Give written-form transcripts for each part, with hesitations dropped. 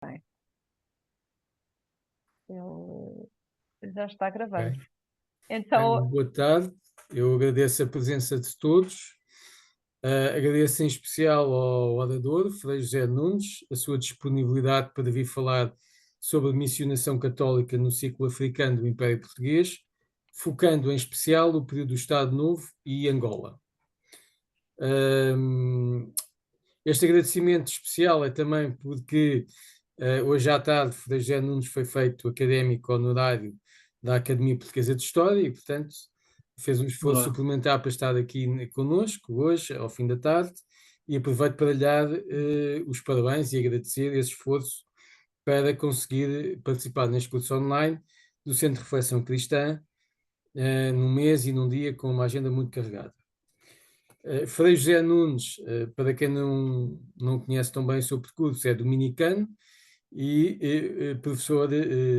Bem, ele já está gravando. Bem, Então, boa tarde, eu agradeço a presença de todos. Agradeço em especial ao orador, Frei José Nunes, a sua disponibilidade para vir falar sobre a missionação católica no ciclo africano do Império Português, focando em especial o período do Estado Novo e Angola. Este agradecimento especial é também porque hoje à tarde Frei José Nunes foi feito académico honorário da Academia Portuguesa de História e, portanto, fez um esforço suplementar para estar aqui connosco hoje, ao fim da tarde, e aproveito para lhe dar os parabéns e agradecer esse esforço para conseguir participar neste curso online do Centro de Reflexão Cristã, num mês e num dia com uma agenda muito carregada. Frei José Nunes, para quem não conhece tão bem o seu percurso, é dominicano e professor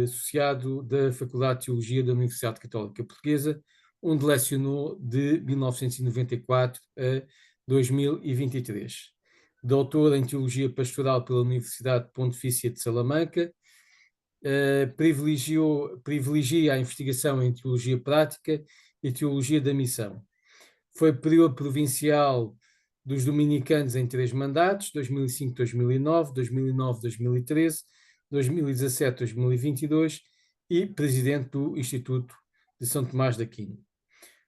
associado da Faculdade de Teologia da Universidade Católica Portuguesa, onde lecionou de 1994 a 2023. Doutor em Teologia Pastoral pela Universidade Pontifícia de Salamanca, privilegia a investigação em Teologia Prática e Teologia da Missão. Foi prior provincial dos dominicanos em 3 mandatos, 2005-2009, 2009-2013, 2017-2022 e presidente do Instituto de São Tomás de Aquino.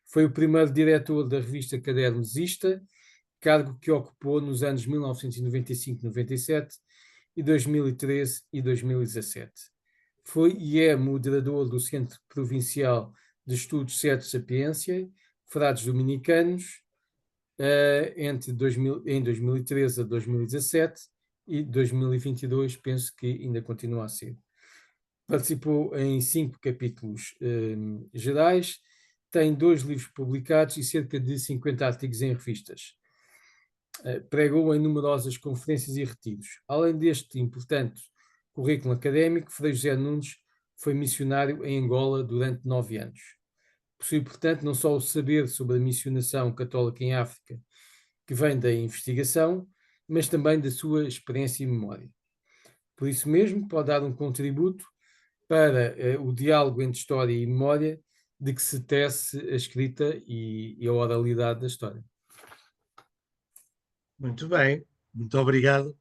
Foi o primeiro diretor da revista Caderno Zista, cargo que ocupou nos anos 1995-97 e 2013 e 2017. Foi e é moderador do Centro Provincial de Estudos Sede Sapiência, Frades Dominicanos, em 2013 a 2017 e 2022 penso que ainda continua a ser. Participou em 5 capítulos gerais, tem 2 livros publicados e cerca de 50 artigos em revistas. Pregou em numerosas conferências e retiros. Além deste importante currículo académico, Frei José Nunes foi missionário em Angola durante 9 anos. Possui, portanto, não só o saber sobre a missionação católica em África, que vem da investigação, mas também da sua experiência e memória. Por isso mesmo, pode dar um contributo para o diálogo entre história e memória de que se tece a escrita e a oralidade da história. Muito bem, muito obrigado.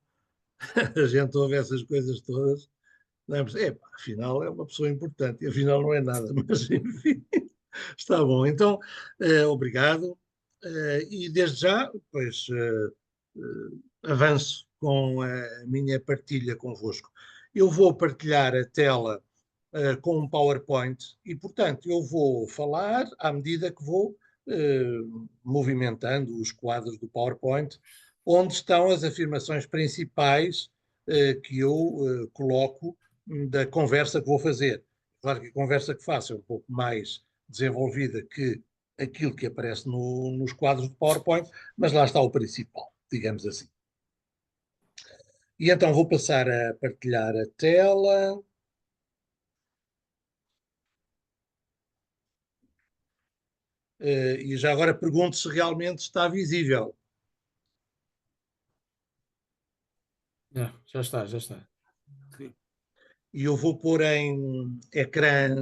A gente ouve essas coisas todas. Afinal é uma pessoa importante, e afinal não é nada, mas enfim, está bom. Então, obrigado. E desde já, pois, avanço com a minha partilha convosco. Eu vou partilhar a tela com um PowerPoint e, portanto, eu vou falar à medida que vou movimentando os quadros do PowerPoint, onde estão as afirmações principais que eu coloco da conversa que vou fazer. Claro que a conversa que faço é um pouco mais desenvolvida que aquilo que aparece nos quadros do PowerPoint, mas lá está o principal, digamos assim. E então vou passar a partilhar a tela. E já agora pergunto se realmente está visível. Já está, já está. Sim. E eu vou pôr em ecrã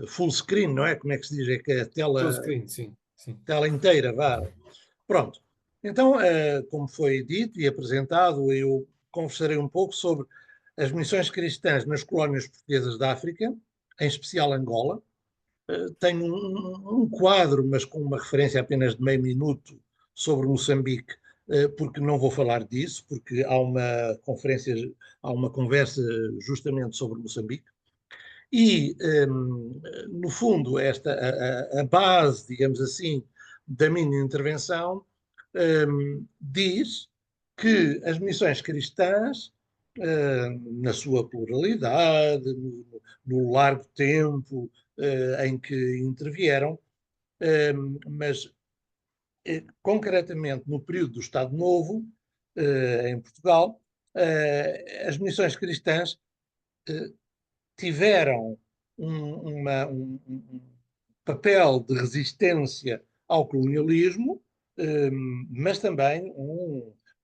full screen, não é? Como é que se diz? É que a tela, Full screen, sim, sim. tela inteira, vá. Pronto. Então, como foi dito e apresentado, eu conversarei um pouco sobre as missões cristãs nas colónias portuguesas da África, em especial Angola. Tenho um quadro, mas com uma referência apenas de meio minuto sobre Moçambique, porque não vou falar disso, porque há uma conferência, há uma conversa justamente sobre Moçambique. E, no fundo, a base, digamos assim, da minha intervenção diz que as missões cristãs, na sua pluralidade, no largo tempo em que intervieram, mas concretamente no período do Estado Novo, em Portugal, as missões cristãs tiveram um papel de resistência ao colonialismo, mas também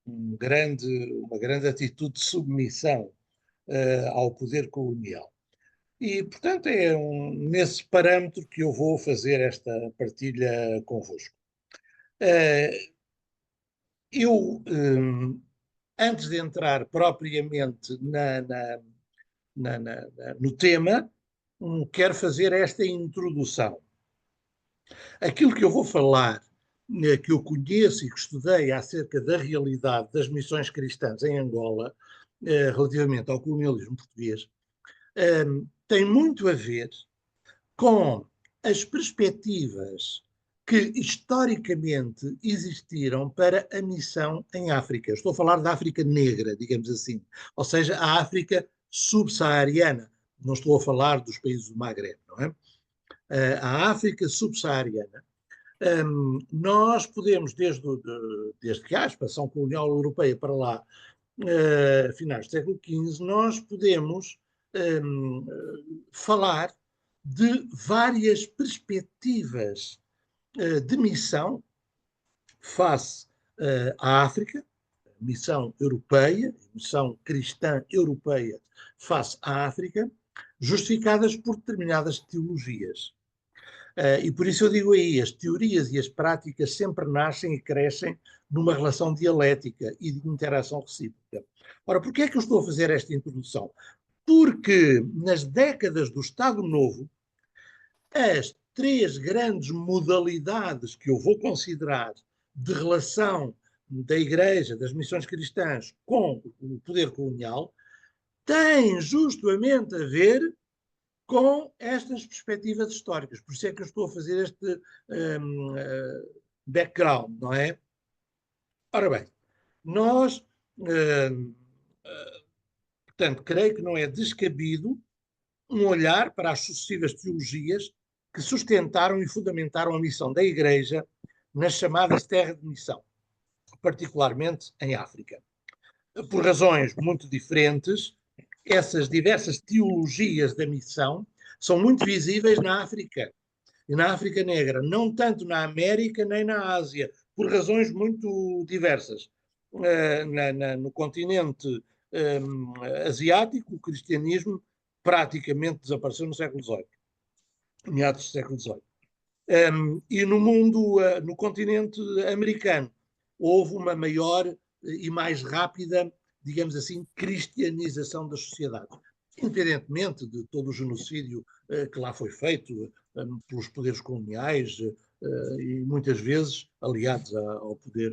uma grande atitude de submissão ao poder colonial. E, portanto, nesse parâmetro que eu vou fazer esta partilha convosco. Eu, antes de entrar propriamente no tema, quero fazer esta introdução. Aquilo que eu vou falar, que eu conheço e que estudei acerca da realidade das missões cristãs em Angola, relativamente ao colonialismo português, tem muito a ver com as perspectivas que historicamente existiram para a missão em África. Estou a falar da África negra, digamos assim, ou seja, a África subsaariana. Não estou a falar dos países do Magreb, não é? A África subsaariana. Nós podemos, desde que há a expansão colonial europeia para lá, finais do século XV, nós podemos falar de várias perspectivas de missão face à África, missão europeia, missão cristã europeia face à África, justificadas por determinadas teologias. E por isso eu digo aí, as teorias e as práticas sempre nascem e crescem numa relação dialética e de interação recíproca. Ora, porquê é que eu estou a fazer esta introdução? Porque nas décadas do Estado Novo, as três grandes modalidades que eu vou considerar de relação da Igreja, das missões cristãs com o poder colonial, têm justamente a ver com estas perspectivas históricas. Por isso é que eu estou a fazer este background, não é? Ora bem, nós, portanto, creio que não é descabido um olhar para as sucessivas teologias que sustentaram e fundamentaram a missão da Igreja nas chamadas terras de missão, particularmente em África. Por razões muito diferentes, essas diversas teologias da missão são muito visíveis na África e na África Negra, não tanto na América nem na Ásia, por razões muito diversas. No continente asiático, o cristianismo praticamente desapareceu no século XVIII, meados do século XVIII. E no mundo, no continente americano, houve uma maior e mais rápida, digamos assim, cristianização das sociedades, independentemente de todo o genocídio que lá foi feito pelos poderes coloniais e muitas vezes aliados ao poder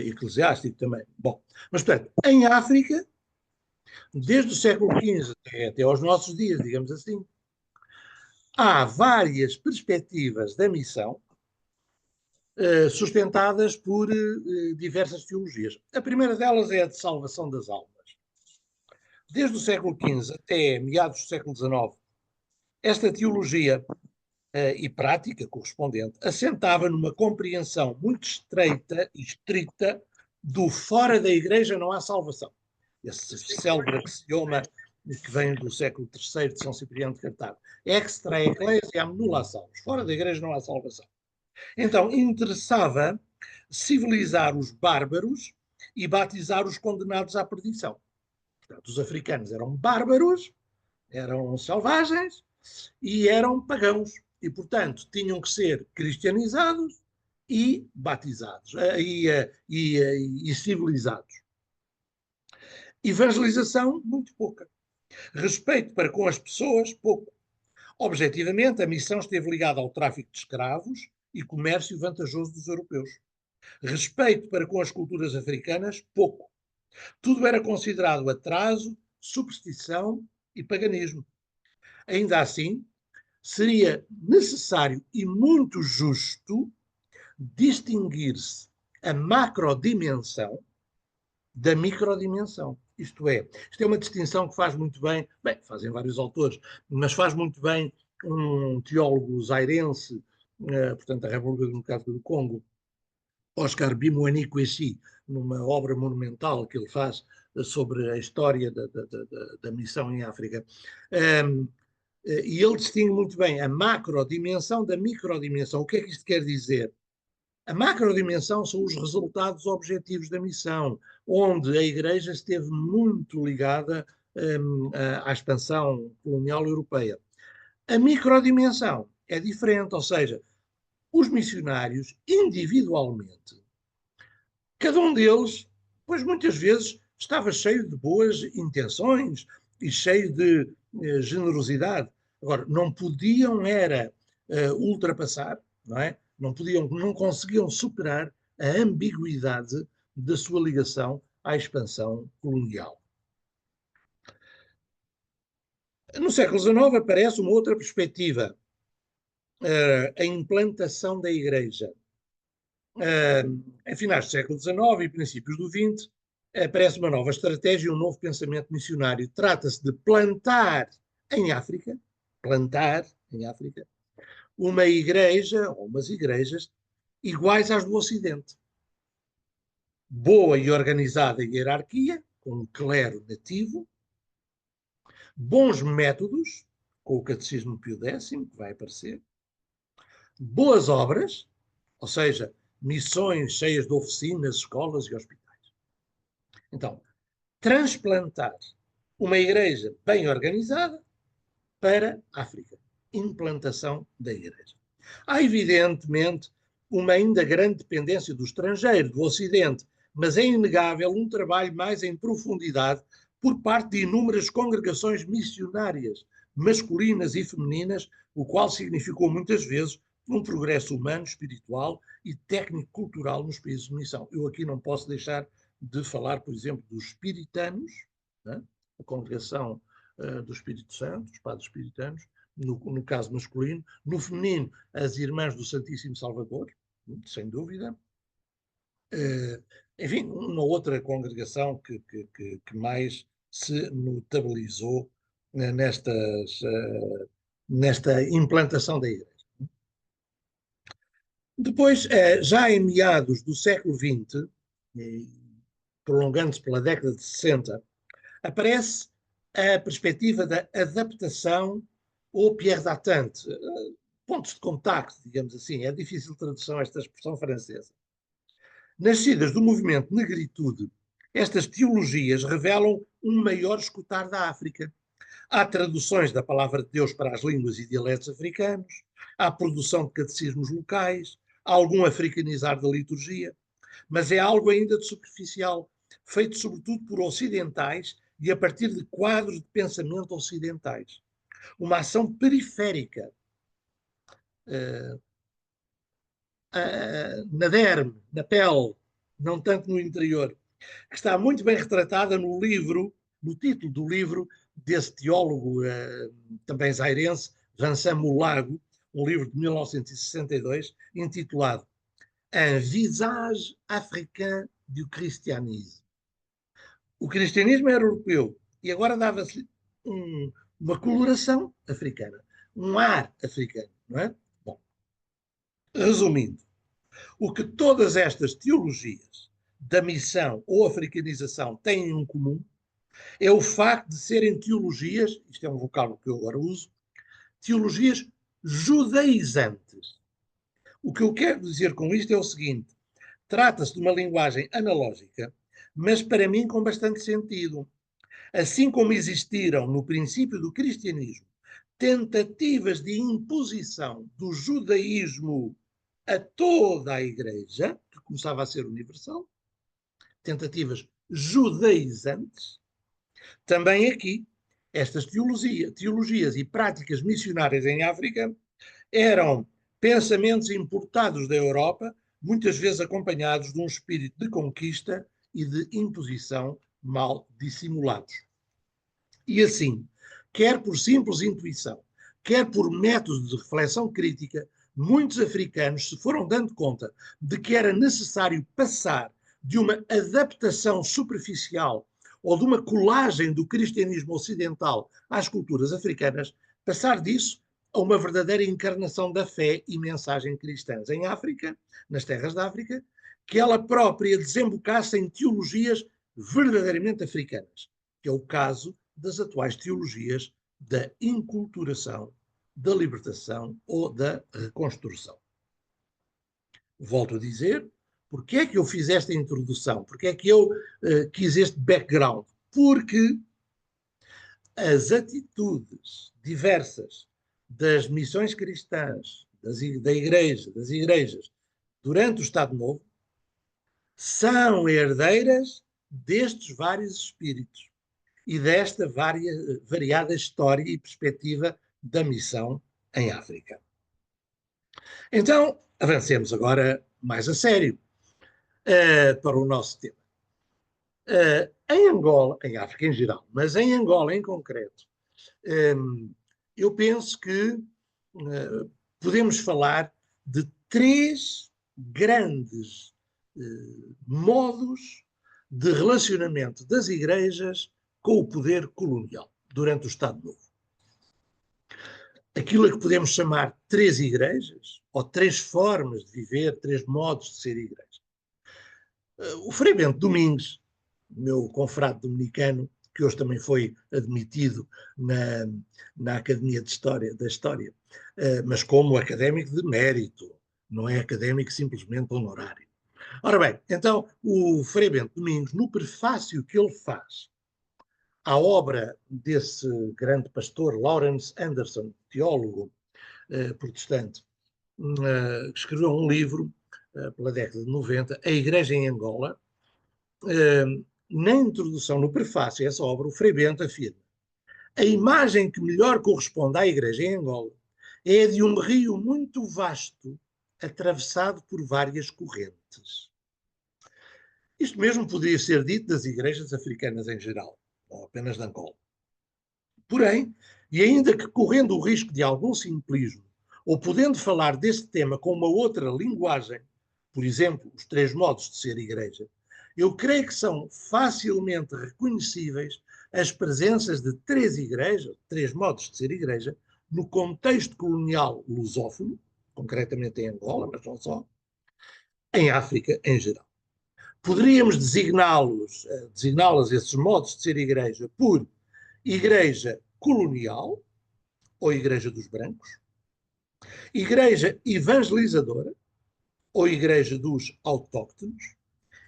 eclesiástico também. Bom, mas portanto, em África, desde o século XV até aos nossos dias, digamos assim, há várias perspectivas da missão sustentadas por diversas teologias. A primeira delas é a de salvação das almas. Desde o século XV até meados do século XIX, esta teologia e prática correspondente assentava numa compreensão muito estreita e estrita do fora da Igreja não há salvação. Esse célebre axioma que vem do século III de São Cipriano de Cartago. Extra ecclesiam nulla salus. Fora da Igreja não há salvação. Então, interessava civilizar os bárbaros e batizar os condenados à perdição. Portanto, os africanos eram bárbaros, eram selvagens e eram pagãos. E, portanto, tinham que ser cristianizados e batizados e civilizados. Evangelização, muito pouca. Respeito para com as pessoas, pouco. Objetivamente, a missão esteve ligada ao tráfico de escravos e comércio vantajoso dos europeus. Respeito para com as culturas africanas, pouco. Tudo era considerado atraso, superstição e paganismo. Ainda assim, seria necessário e muito justo distinguir-se a macrodimensão da microdimensão. Isto é uma distinção que faz muito bem, fazem vários autores, mas faz muito bem um teólogo zairense, portanto, da República Democrática do Congo, Oscar Bimoani Kwesi, numa obra monumental que ele faz sobre a história da missão em África. E ele distingue muito bem a macrodimensão da microdimensão. O que é que isto quer dizer? A macrodimensão são os resultados objetivos da missão, onde a Igreja esteve muito ligada à expansão colonial europeia. A microdimensão é diferente, ou seja, os missionários, individualmente, cada um deles, pois muitas vezes estava cheio de boas intenções e cheio de generosidade. Agora, não podiam ultrapassar, não é? Não conseguiam superar a ambiguidade da sua ligação à expansão colonial. No século XIX aparece uma outra perspectiva, a implantação da Igreja. Em finais do século XIX e princípios do XX, aparece uma nova estratégia e um novo pensamento missionário. Trata-se de plantar em África, uma igreja, ou umas igrejas, iguais às do Ocidente. Boa e organizada hierarquia, com um clero nativo, bons métodos, com o Catecismo Pio X, que vai aparecer, boas obras, ou seja, missões cheias de oficinas, escolas e hospitais. Então, transplantar uma igreja bem organizada para a África. Implantação da igreja. Há, evidentemente, uma ainda grande dependência do estrangeiro, do Ocidente, mas é inegável um trabalho mais em profundidade por parte de inúmeras congregações missionárias, masculinas e femininas, o qual significou muitas vezes um progresso humano, espiritual e técnico-cultural nos países de missão. Eu aqui não posso deixar de falar, por exemplo, dos espiritanos, né? A congregação do Espírito Santo, os padres espiritanos, no caso masculino. No feminino, as Irmãs do Santíssimo Salvador, sem dúvida. Enfim, uma outra congregação que mais se notabilizou nesta implantação da Igreja. Depois, já em meados do século XX, prolongando-se pela década de 60, aparece a perspectiva da adaptação ou pierre d'attente, pontos de contacto, digamos assim. É difícil tradução esta expressão francesa. Nascidas do movimento Negritude, estas teologias revelam um maior escutar da África. Há traduções da palavra de Deus para as línguas e dialetos africanos, há produção de catecismos locais, há algum africanizar da liturgia, mas é algo ainda de superficial, feito sobretudo por ocidentais e a partir de quadros de pensamento ocidentais. Uma ação periférica, na derme, na pele, não tanto no interior, que está muito bem retratada no título do livro desse teólogo também zairense, Vincent Moulago, um livro de 1962, intitulado Un visage africain du christianisme. O cristianismo era europeu e agora dava-se uma coloração africana, um ar africano, não é? Bom, resumindo, o que todas estas teologias da missão ou africanização têm em comum é o facto de serem teologias, isto é um vocábulo que eu agora uso, teologias judaizantes. O que eu quero dizer com isto é o seguinte: trata-se de uma linguagem analógica, mas para mim com bastante sentido. Assim como existiram no princípio do cristianismo tentativas de imposição do judaísmo a toda a Igreja, que começava a ser universal, tentativas judaizantes, também aqui, estas teologias e práticas missionárias em África eram pensamentos importados da Europa, muitas vezes acompanhados de um espírito de conquista e de imposição mal dissimulados. E assim, quer por simples intuição, quer por método de reflexão crítica, muitos africanos se foram dando conta de que era necessário passar de uma adaptação superficial ou de uma colagem do cristianismo ocidental às culturas africanas, passar disso a uma verdadeira encarnação da fé e mensagem cristãs em África, nas terras da África, que ela própria desembocasse em teologias verdadeiramente africanas, que é o caso das atuais teologias da inculturação, da libertação ou da reconstrução. volto a dizer, porque é que eu fiz esta introdução? Porque é que eu quis este background? Porque as atitudes diversas das missões cristãs, da igreja, das igrejas, durante o Estado Novo, são herdeiras destes vários espíritos e desta variada história e perspectiva da missão em África. Então, avancemos agora mais a sério para o nosso tema. Em Angola, em África em geral, mas em Angola em concreto, eu penso que podemos falar de três grandes modos de relacionamento das igrejas com o poder colonial durante o Estado Novo. Aquilo a que podemos chamar três igrejas, ou três formas de viver, três modos de ser igreja. O Frei Bento Domingues, meu confrade dominicano, que hoje também foi admitido na Academia de História, da História, mas como académico de mérito, não é académico simplesmente honorário. Ora bem, então o Frei Bento Domingos, no prefácio que ele faz à obra desse grande pastor, Lawrence Anderson, teólogo protestante, que escreveu um livro pela década de 90, A Igreja em Angola. Na introdução, no prefácio a essa obra, o Frei Bento afirma: a imagem que melhor corresponde à Igreja em Angola é a de um rio muito vasto, atravessado por várias correntes. Isto mesmo poderia ser dito das igrejas africanas em geral, não apenas de Angola. Porém, e ainda que correndo o risco de algum simplismo, ou podendo falar deste tema com uma outra linguagem, por exemplo, os três modos de ser igreja, eu creio que são facilmente reconhecíveis as presenças de três igrejas, três modos de ser igreja, no contexto colonial lusófono, concretamente em Angola, mas não só, em África em geral. Poderíamos designá-las, esses modos de ser igreja, por igreja colonial, ou igreja dos brancos, igreja evangelizadora, ou igreja dos autóctonos,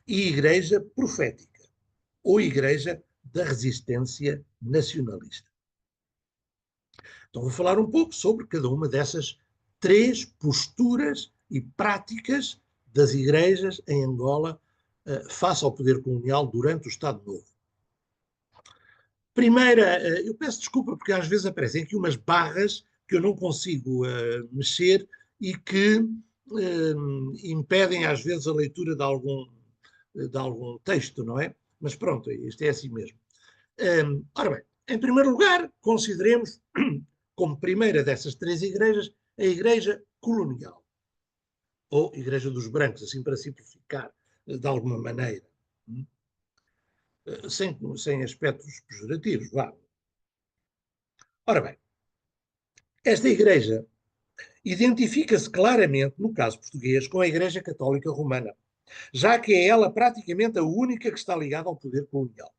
e igreja profética, ou igreja da resistência nacionalista. Então vou falar um pouco sobre cada uma dessas três posturas e práticas das igrejas em Angola face ao poder colonial durante o Estado Novo. Primeira, eu peço desculpa porque às vezes aparecem aqui umas barras que eu não consigo mexer e que impedem às vezes a leitura de algum texto, não é? Mas pronto, isto é assim mesmo. Ora bem, em primeiro lugar, consideremos como primeira dessas três igrejas a Igreja Colonial, ou Igreja dos Brancos, assim para simplificar de alguma maneira, sem aspectos pejorativos, vá. Ora bem, esta igreja identifica-se claramente, no caso português, com a Igreja Católica Romana, já que é ela praticamente a única que está ligada ao poder colonial.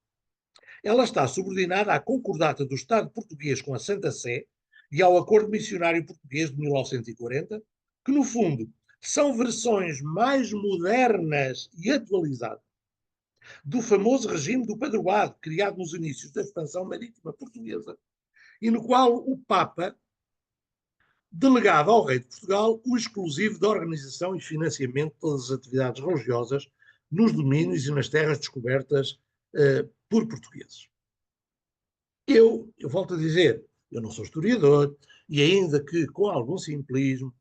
Ela está subordinada à concordata do Estado português com a Santa Sé e ao Acordo Missionário Português de 1940, que, no fundo, são versões mais modernas e atualizadas do famoso regime do padroado, criado nos inícios da expansão marítima portuguesa, e no qual o Papa delegava ao rei de Portugal o exclusivo da organização e financiamento de todas as atividades religiosas nos domínios e nas terras descobertas por portugueses. Eu volto a dizer, eu não sou historiador, e ainda que com algum simplismo,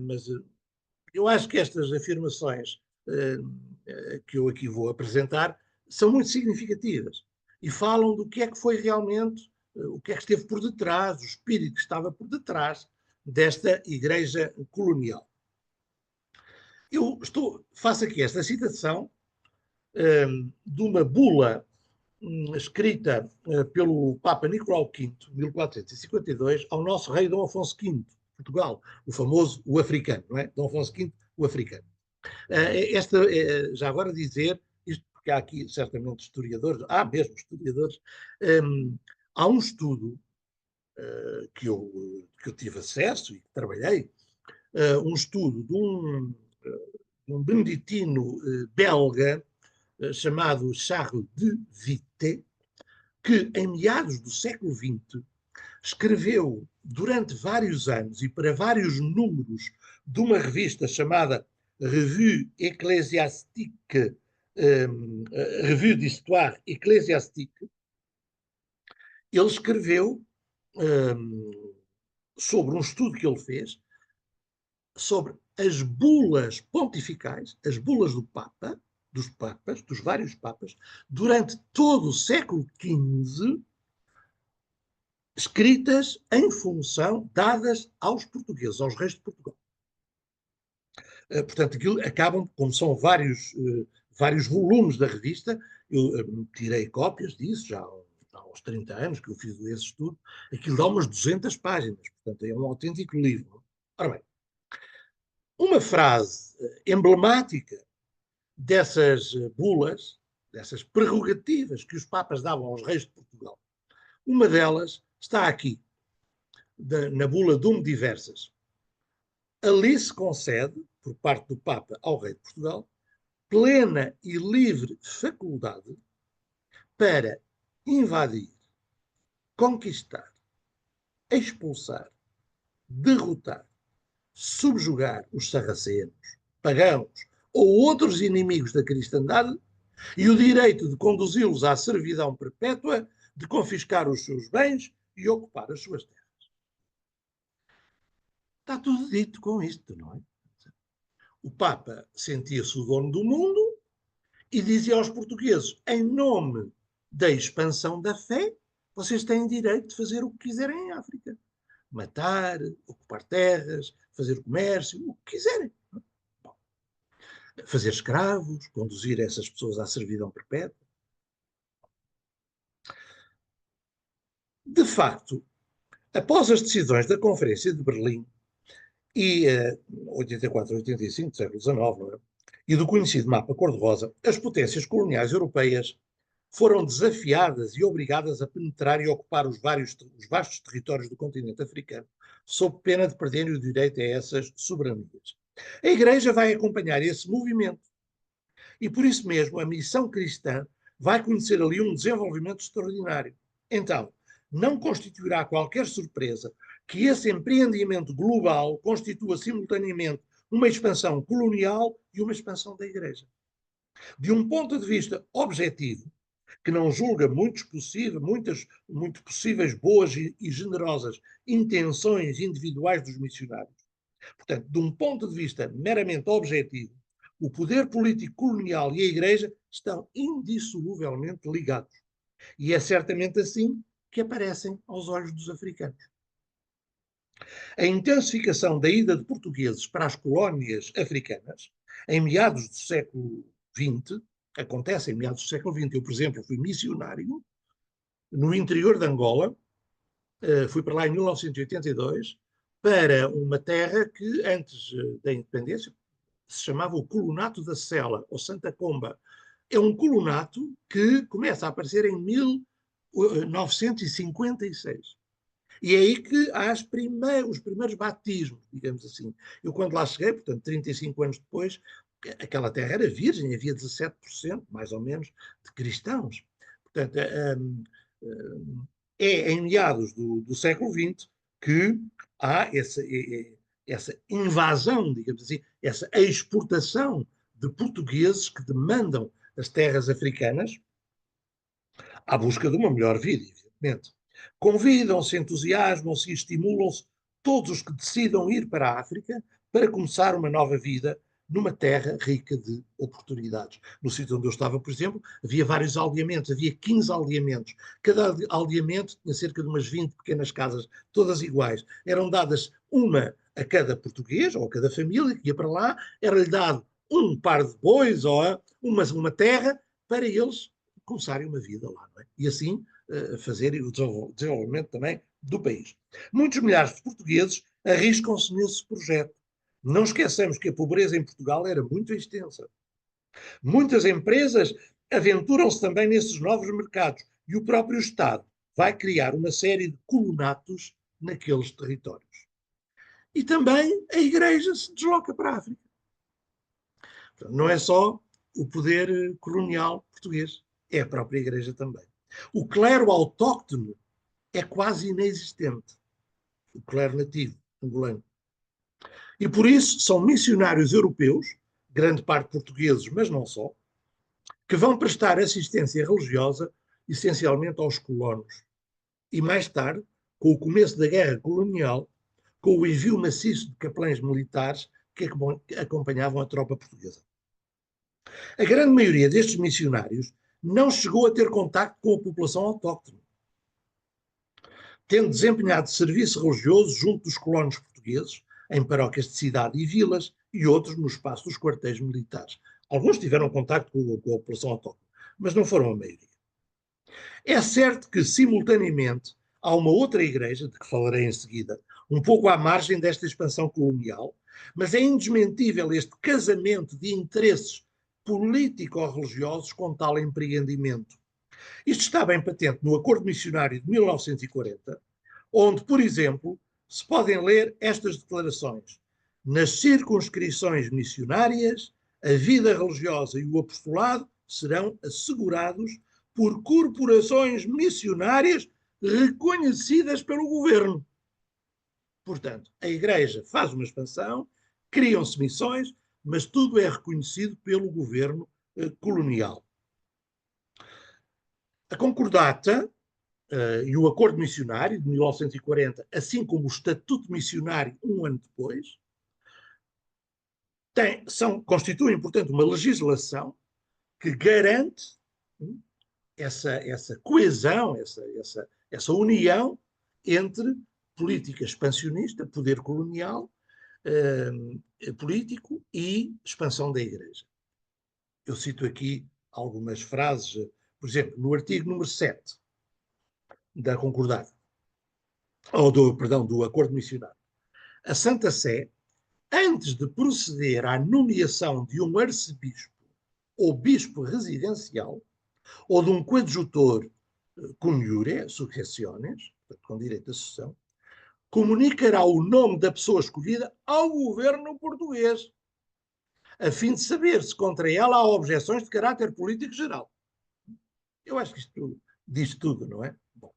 mas eu acho que estas afirmações que eu aqui vou apresentar são muito significativas e falam do que é que foi realmente, o que é que esteve por detrás, o espírito que estava por detrás desta igreja colonial. Faço aqui esta citação de uma bula escrita pelo Papa Nicolau V, 1452, ao nosso rei Dom Afonso V, de Portugal, o famoso, o africano, não é? Dom Afonso V, o africano. Já agora dizer, isto porque há aqui certamente historiadores, mesmo historiadores, há um estudo que eu tive acesso e que trabalhei, um estudo de um um beneditino belga chamado Charles de Witte, que em meados do século XX escreveu durante vários anos e para vários números de uma revista chamada Revue Ecclésiastique, Revue d'Histoire Ecclésiastique. Ele escreveu sobre um estudo que ele fez sobre as bulas pontificais, as bulas do Papa, dos papas, dos vários papas, durante todo o século XV, escritas em função, dadas aos portugueses, aos reis de Portugal. Portanto, aquilo acabam, como são vários volumes da revista, eu tirei cópias disso já há uns 30 anos que eu fiz esse estudo, aquilo dá umas 200 páginas, portanto é um autêntico livro. Ora bem, uma frase emblemática dessas bulas, dessas prerrogativas que os papas davam aos reis de Portugal, uma delas está aqui, na bula Dum Diversas. Ali se concede, por parte do Papa ao rei de Portugal, plena e livre faculdade para invadir, conquistar, expulsar, derrotar, subjugar os sarracenos, pagãos ou outros inimigos da cristandade e o direito de conduzi-los à servidão perpétua, de confiscar os seus bens e ocupar as suas terras. Está tudo dito com isto, não é? O Papa sentia-se o dono do mundo e dizia aos portugueses, em nome da expansão da fé, vocês têm direito de fazer o que quiserem em África. Matar, ocupar terras, fazer comércio, o que quiserem. Bom, fazer escravos, conduzir essas pessoas à servidão perpétua. De facto, após as decisões da Conferência de Berlim, e 84-85, do século XIX, não é? E do conhecido mapa cor-de-rosa, as potências coloniais europeias foram desafiadas e obrigadas a penetrar e ocupar os vastos territórios do continente africano, sob pena de perderem o direito a essas soberanias. A Igreja vai acompanhar esse movimento e, por isso mesmo, a missão cristã vai conhecer ali um desenvolvimento extraordinário. Então, não constituirá qualquer surpresa que esse empreendimento global constitua simultaneamente uma expansão colonial e uma expansão da Igreja. De um ponto de vista objetivo, que não julga muito possíveis boas e generosas intenções individuais dos missionários. Portanto, de um ponto de vista meramente objetivo, o poder político colonial e a Igreja estão indissoluvelmente ligados. E é certamente assim que aparecem aos olhos dos africanos. A intensificação da ida de portugueses para as colónias africanas, em meados do século XX, acontece em meados do século XX. Eu, por exemplo, fui missionário no interior de Angola, fui para lá em 1982, para uma terra que, antes da independência, se chamava o Colonato da Sela, ou Santa Comba. É um colonato que começa a aparecer em 1956. E é aí que há os primeiros batismos, digamos assim. Eu, quando lá cheguei, portanto, 35 anos depois, aquela terra era virgem, havia 17%, mais ou menos, de cristãos. Portanto, é em meados do século XX que há essa invasão, digamos assim, essa exportação de portugueses que demandam as terras africanas à busca de uma melhor vida, evidentemente. Convidam-se, entusiasmam-se e estimulam-se todos os que decidam ir para a África para começar uma nova vida numa terra rica de oportunidades. No sítio onde eu estava, por exemplo, havia vários aldeamentos, havia 15 aldeamentos. Cada aldeamento tinha cerca de umas 20 pequenas casas, todas iguais. Eram dadas uma a cada português ou a cada família que ia para lá, era-lhe dado um par de bois ou uma terra para eles começarem uma vida lá, não é? E assim fazerem o desenvolvimento também do país. Muitos milhares de portugueses arriscam-se nesse projeto. Não esqueçamos que a pobreza em Portugal era muito extensa. Muitas empresas aventuram-se também nesses novos mercados e o próprio Estado vai criar uma série de colonatos naqueles territórios. E também a Igreja se desloca para a África. Não é só o poder colonial português, é a própria Igreja também. O clero autóctone é quase inexistente, o clero nativo angolano. E por isso são missionários europeus, grande parte portugueses, mas não só, que vão prestar assistência religiosa essencialmente aos colonos. E mais tarde, com o começo da guerra colonial, com o envio maciço de capelães militares que acompanhavam a tropa portuguesa. A grande maioria destes missionários não chegou a ter contacto com a população autóctone, tendo desempenhado serviço religioso junto dos colonos portugueses, em paróquias de cidade e vilas, e outros no espaço dos quartéis militares. Alguns tiveram contacto com a população autóctone, mas não foram a maioria. É certo que, simultaneamente, há uma outra igreja, de que falarei em seguida, um pouco à margem desta expansão colonial, mas é indesmentível este casamento de interesses político-religiosos com tal empreendimento. Isto está bem patente no Acordo Missionário de 1940, onde, por exemplo, se podem ler estas declarações: nas circunscrições missionárias, a vida religiosa e o apostolado serão assegurados por corporações missionárias reconhecidas pelo governo. Portanto, a Igreja faz uma expansão, criam-se missões, mas tudo é reconhecido pelo governo colonial. A Concordata e o Acordo Missionário de 1940, assim como o Estatuto Missionário um ano depois, constituem, portanto, uma legislação que garante essa coesão, essa união entre política expansionista, poder colonial, político e expansão da Igreja. Eu cito aqui algumas frases, por exemplo, no artigo número 7 da Concordata, do Acordo Missionário. A Santa Sé, antes de proceder à nomeação de um arcebispo ou bispo residencial, ou de um coadjutor cum iure, successiones, com direito de sucessão, comunicará o nome da pessoa escolhida ao governo português, a fim de saber se contra ela há objeções de caráter político geral. Eu acho que isto diz tudo, não é? Bom.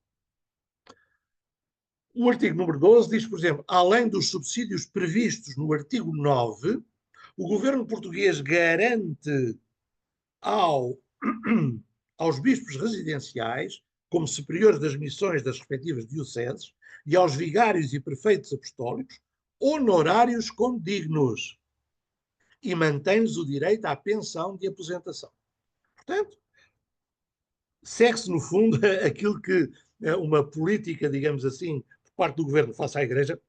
O artigo número 12 diz, por exemplo, além dos subsídios previstos no artigo 9, o governo português garante aos bispos residenciais, como superiores das missões das respectivas dioceses, e aos vigários e prefeitos apostólicos, honorários condignos, e mantém-lhes o direito à pensão de aposentação. Portanto, segue-se, no fundo, aquilo que uma política, digamos assim, por parte do governo face à Igreja,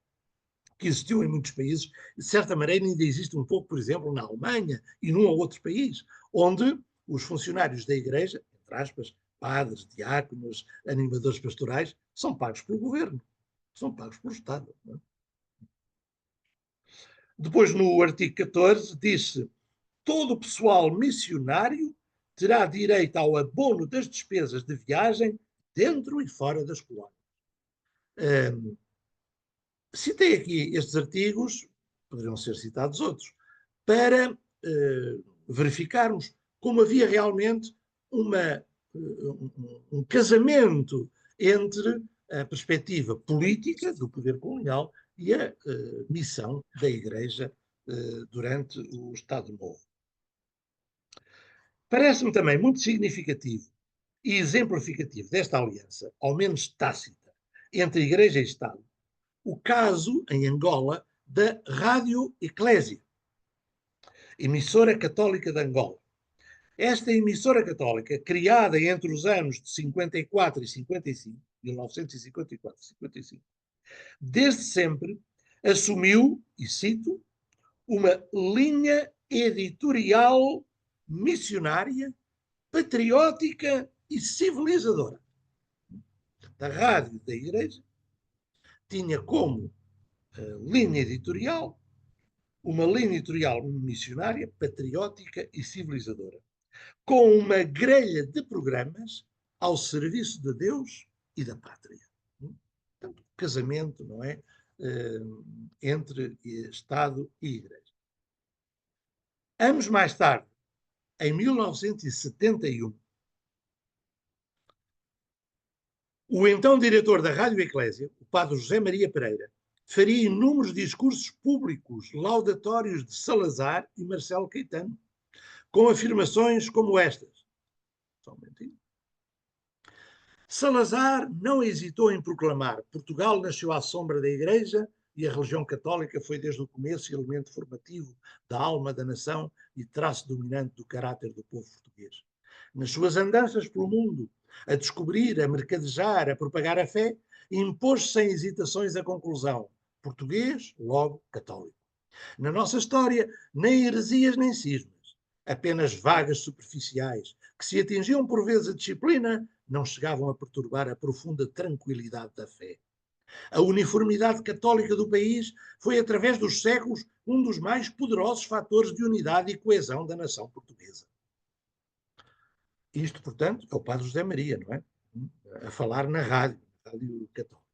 que existiu em muitos países, de certa maneira ainda existe um pouco, por exemplo, na Alemanha e num ou outro país, onde os funcionários da Igreja, entre aspas, padres, diáconos, animadores pastorais, são pagos pelo governo, são pagos pelo Estado. Não é? Depois, no artigo 14, diz-se: todo o pessoal missionário terá direito ao abono das despesas de viagem dentro e fora das colónias. Citei aqui estes artigos, poderiam ser citados outros, para verificarmos como havia realmente um casamento entre a perspectiva política do poder colonial e a missão da Igreja durante o Estado Novo. Parece-me também muito significativo e exemplificativo desta aliança, ao menos tácita, entre Igreja e Estado, o caso, em Angola, da Rádio Eclésia, emissora católica de Angola. Esta emissora católica, criada entre os anos de 54 e 55, 1954 e 55, desde sempre assumiu, e cito, uma linha editorial missionária, patriótica e civilizadora. A rádio da Igreja tinha como linha editorial uma linha editorial missionária, patriótica e civilizadora, com uma grelha de programas ao serviço de Deus e da pátria. Portanto, casamento, não é? Entre Estado e Igreja. Anos mais tarde, em 1971, o então diretor da Rádio Eclésia, o padre José Maria Pereira, faria inúmeros discursos públicos laudatórios de Salazar e Marcelo Caetano, com afirmações como estas. Só um momentinho. Salazar não hesitou em proclamar: Portugal nasceu à sombra da Igreja e a religião católica foi desde o começo elemento formativo da alma da nação e traço dominante do caráter do povo português. Nas suas andanças pelo mundo, a descobrir, a mercadejar, a propagar a fé, impôs sem hesitações a conclusão: português, logo católico. Na nossa história, nem heresias nem cismas, apenas vagas superficiais, que se atingiam por vezes a disciplina, não chegavam a perturbar a profunda tranquilidade da fé. A uniformidade católica do país foi, através dos séculos, um dos mais poderosos fatores de unidade e coesão da nação portuguesa. Isto, portanto, é o padre José Maria, não é? A falar na rádio católica.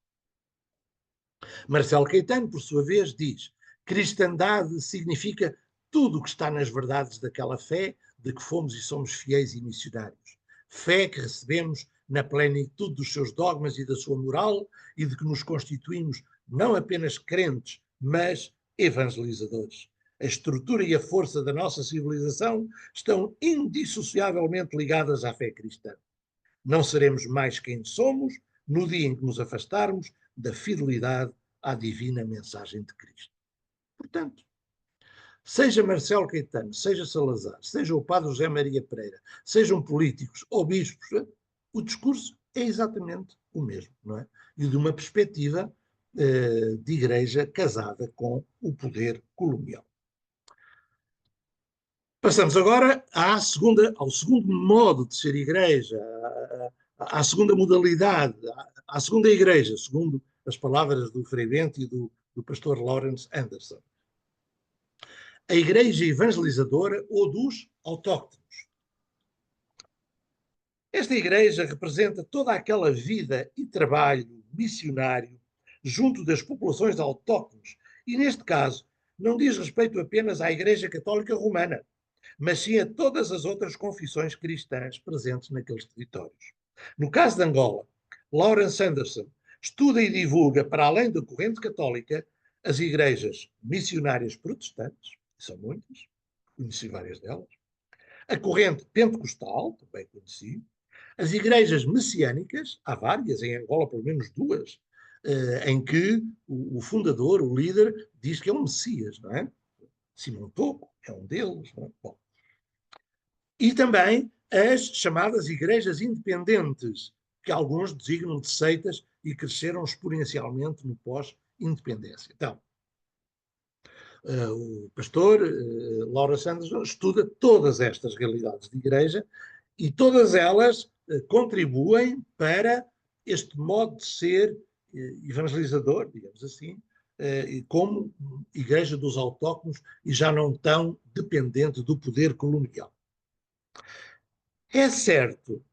Marcelo Caetano, por sua vez, diz: cristandade significa tudo o que está nas verdades daquela fé de que fomos e somos fiéis e missionários. Fé que recebemos na plenitude dos seus dogmas e da sua moral e de que nos constituímos não apenas crentes, mas evangelizadores. A estrutura e a força da nossa civilização estão indissociavelmente ligadas à fé cristã. Não seremos mais quem somos no dia em que nos afastarmos da fidelidade à divina mensagem de Cristo. Portanto, seja Marcelo Caetano, seja Salazar, seja o padre José Maria Pereira, sejam políticos ou bispos, o discurso é exatamente o mesmo, não é? E de uma perspectiva de igreja casada com o poder colonial. Passamos agora ao segundo modo de ser igreja, à segunda modalidade, à segunda igreja, segundo as palavras do Frei Bento e do pastor Lawrence Anderson. A igreja evangelizadora ou dos autóctonos. Esta igreja representa toda aquela vida e trabalho missionário junto das populações autóctones e, neste caso, não diz respeito apenas à Igreja Católica Romana, mas sim a todas as outras confissões cristãs presentes naqueles territórios. No caso de Angola, Lawrence Anderson estuda e divulga, para além da corrente católica, as igrejas missionárias protestantes, que são muitas, conheci várias delas, a corrente pentecostal, também conheci, as igrejas messiânicas, há várias, em Angola pelo menos duas, em que o fundador, o líder, diz que é um Messias, não é? Simão Toco é um deles, não é? Bom. E também as chamadas igrejas independentes, que alguns designam de seitas e cresceram exponencialmente no pós-independência. Então, o pastor Laura Sanderson estuda todas estas realidades de igreja e todas elas contribuem para este modo de ser evangelizador, digamos assim, como igreja dos autóctonos e já não tão dependente do poder colonial. É certo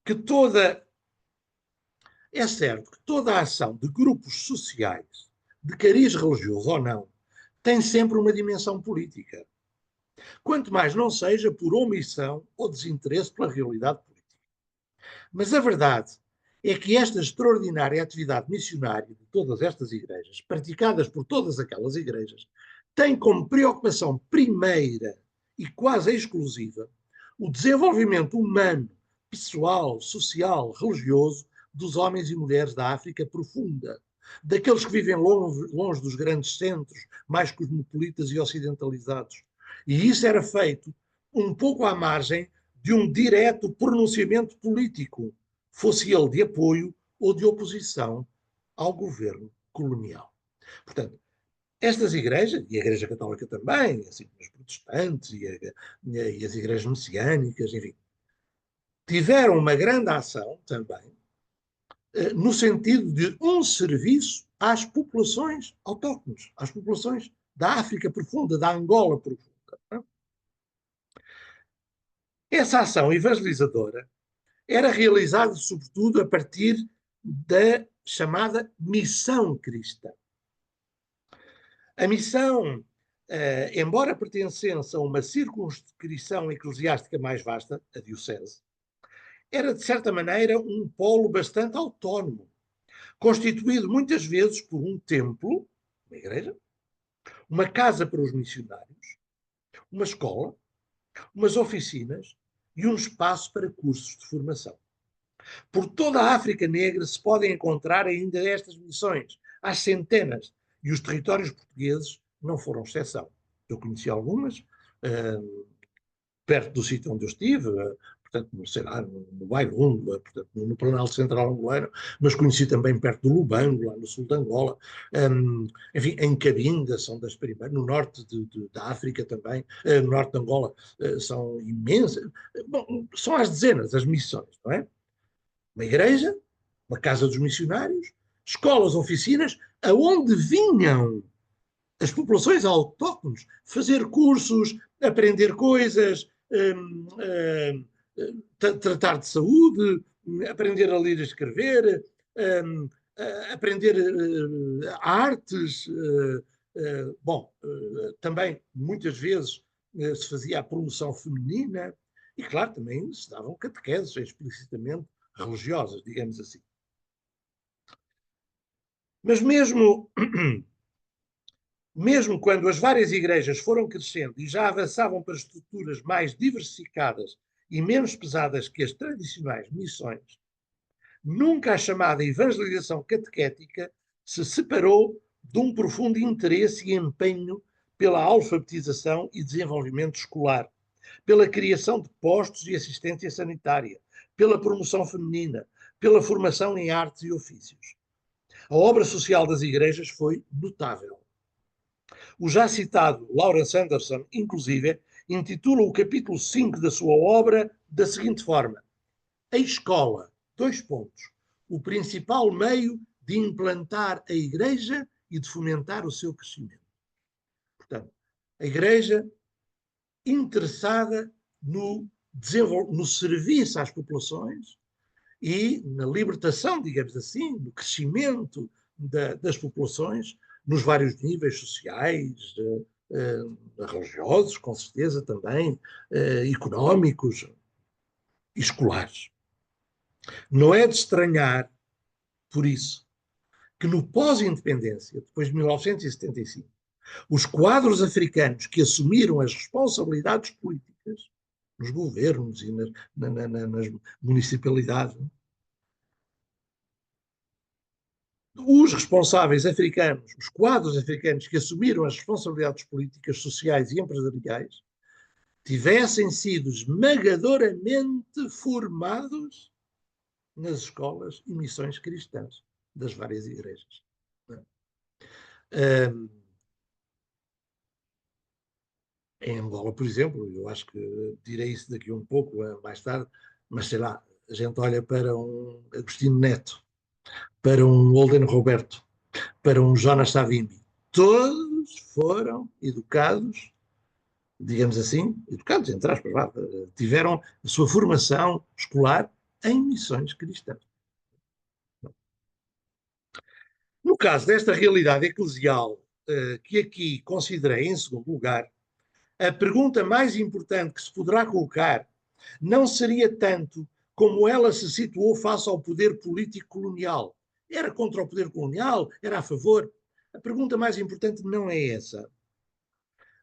que toda a ação de grupos sociais, de cariz religioso ou não, tem sempre uma dimensão política. Quanto mais não seja por omissão ou desinteresse pela realidade política. Mas a verdade é que esta extraordinária atividade missionária de todas estas igrejas, praticadas por todas aquelas igrejas, tem como preocupação primeira e quase exclusiva o desenvolvimento humano, pessoal, social, religioso dos homens e mulheres da África profunda, daqueles que vivem longe dos grandes centros, mais cosmopolitas e ocidentalizados. E isso era feito um pouco à margem de um direto pronunciamento político, fosse ele de apoio ou de oposição ao governo colonial. Portanto, estas igrejas, e a Igreja Católica também, assim como os protestantes e as igrejas messiânicas, enfim, tiveram uma grande ação também no sentido de um serviço às populações autóctones, às populações da África profunda, da Angola profunda. Essa ação evangelizadora era realizada sobretudo a partir da chamada missão cristã. A missão embora pertencesse a uma circunscrição eclesiástica mais vasta, a diocese, era, de certa maneira, um polo bastante autónomo, constituído muitas vezes por um templo, uma igreja, uma casa para os missionários, uma escola, umas oficinas e um espaço para cursos de formação. Por toda a África Negra se podem encontrar ainda estas missões, às centenas, e os territórios portugueses não foram exceção. Eu conheci algumas, perto do sítio onde eu estive, portanto, sei lá, no Bairro, portanto, no Planalto Central angolano, mas conheci também perto do Lubango, lá no sul de Angola, enfim, em Cabinda, são das primeiras, no norte da África também, no norte de Angola, são imensas, bom, são às dezenas as missões, não é? Uma igreja, uma casa dos missionários, escolas, oficinas, aonde vinham as populações autóctones fazer cursos, aprender coisas, tratar de saúde, aprender a ler e escrever, aprender artes. Bom, também muitas vezes se fazia a promoção feminina e, claro, também se davam catequeses explicitamente religiosas, digamos assim. Mas mesmo quando as várias igrejas foram crescendo e já avançavam para estruturas mais diversificadas e menos pesadas que as tradicionais missões, nunca a chamada evangelização catequética se separou de um profundo interesse e empenho pela alfabetização e desenvolvimento escolar, pela criação de postos e assistência sanitária, pela promoção feminina, pela formação em artes e ofícios. A obra social das igrejas foi notável. O já citado Lawrence Anderson, inclusive, intitula o capítulo 5 da sua obra da seguinte forma: a escola, o principal meio de implantar a igreja e de fomentar o seu crescimento. Portanto, a igreja interessada no serviço às populações e na libertação, digamos assim, no crescimento das populações, nos vários níveis sociais, religiosos, com certeza também, económicos e escolares. Não é de estranhar, por isso, que no pós-independência, depois de 1975, os quadros africanos que assumiram as responsabilidades políticas nos governos e nas municipalidades, os responsáveis africanos, os quadros africanos que assumiram as responsabilidades políticas, sociais e empresariais, tivessem sido esmagadoramente formados nas escolas e missões cristãs das várias igrejas. Em Angola, por exemplo, eu acho que direi isso daqui um pouco mais tarde, mas sei lá, a gente olha para um Agostinho Neto, para um Holden Roberto, para um Jonas Savimbi. Todos foram educados, digamos assim, educados, entre aspas, tiveram a sua formação escolar em missões cristãs. No caso desta realidade eclesial, que aqui considerei em segundo lugar, a pergunta mais importante que se poderá colocar não seria tanto como ela se situou face ao poder político colonial. Era contra o poder colonial? Era a favor? A pergunta mais importante não é essa.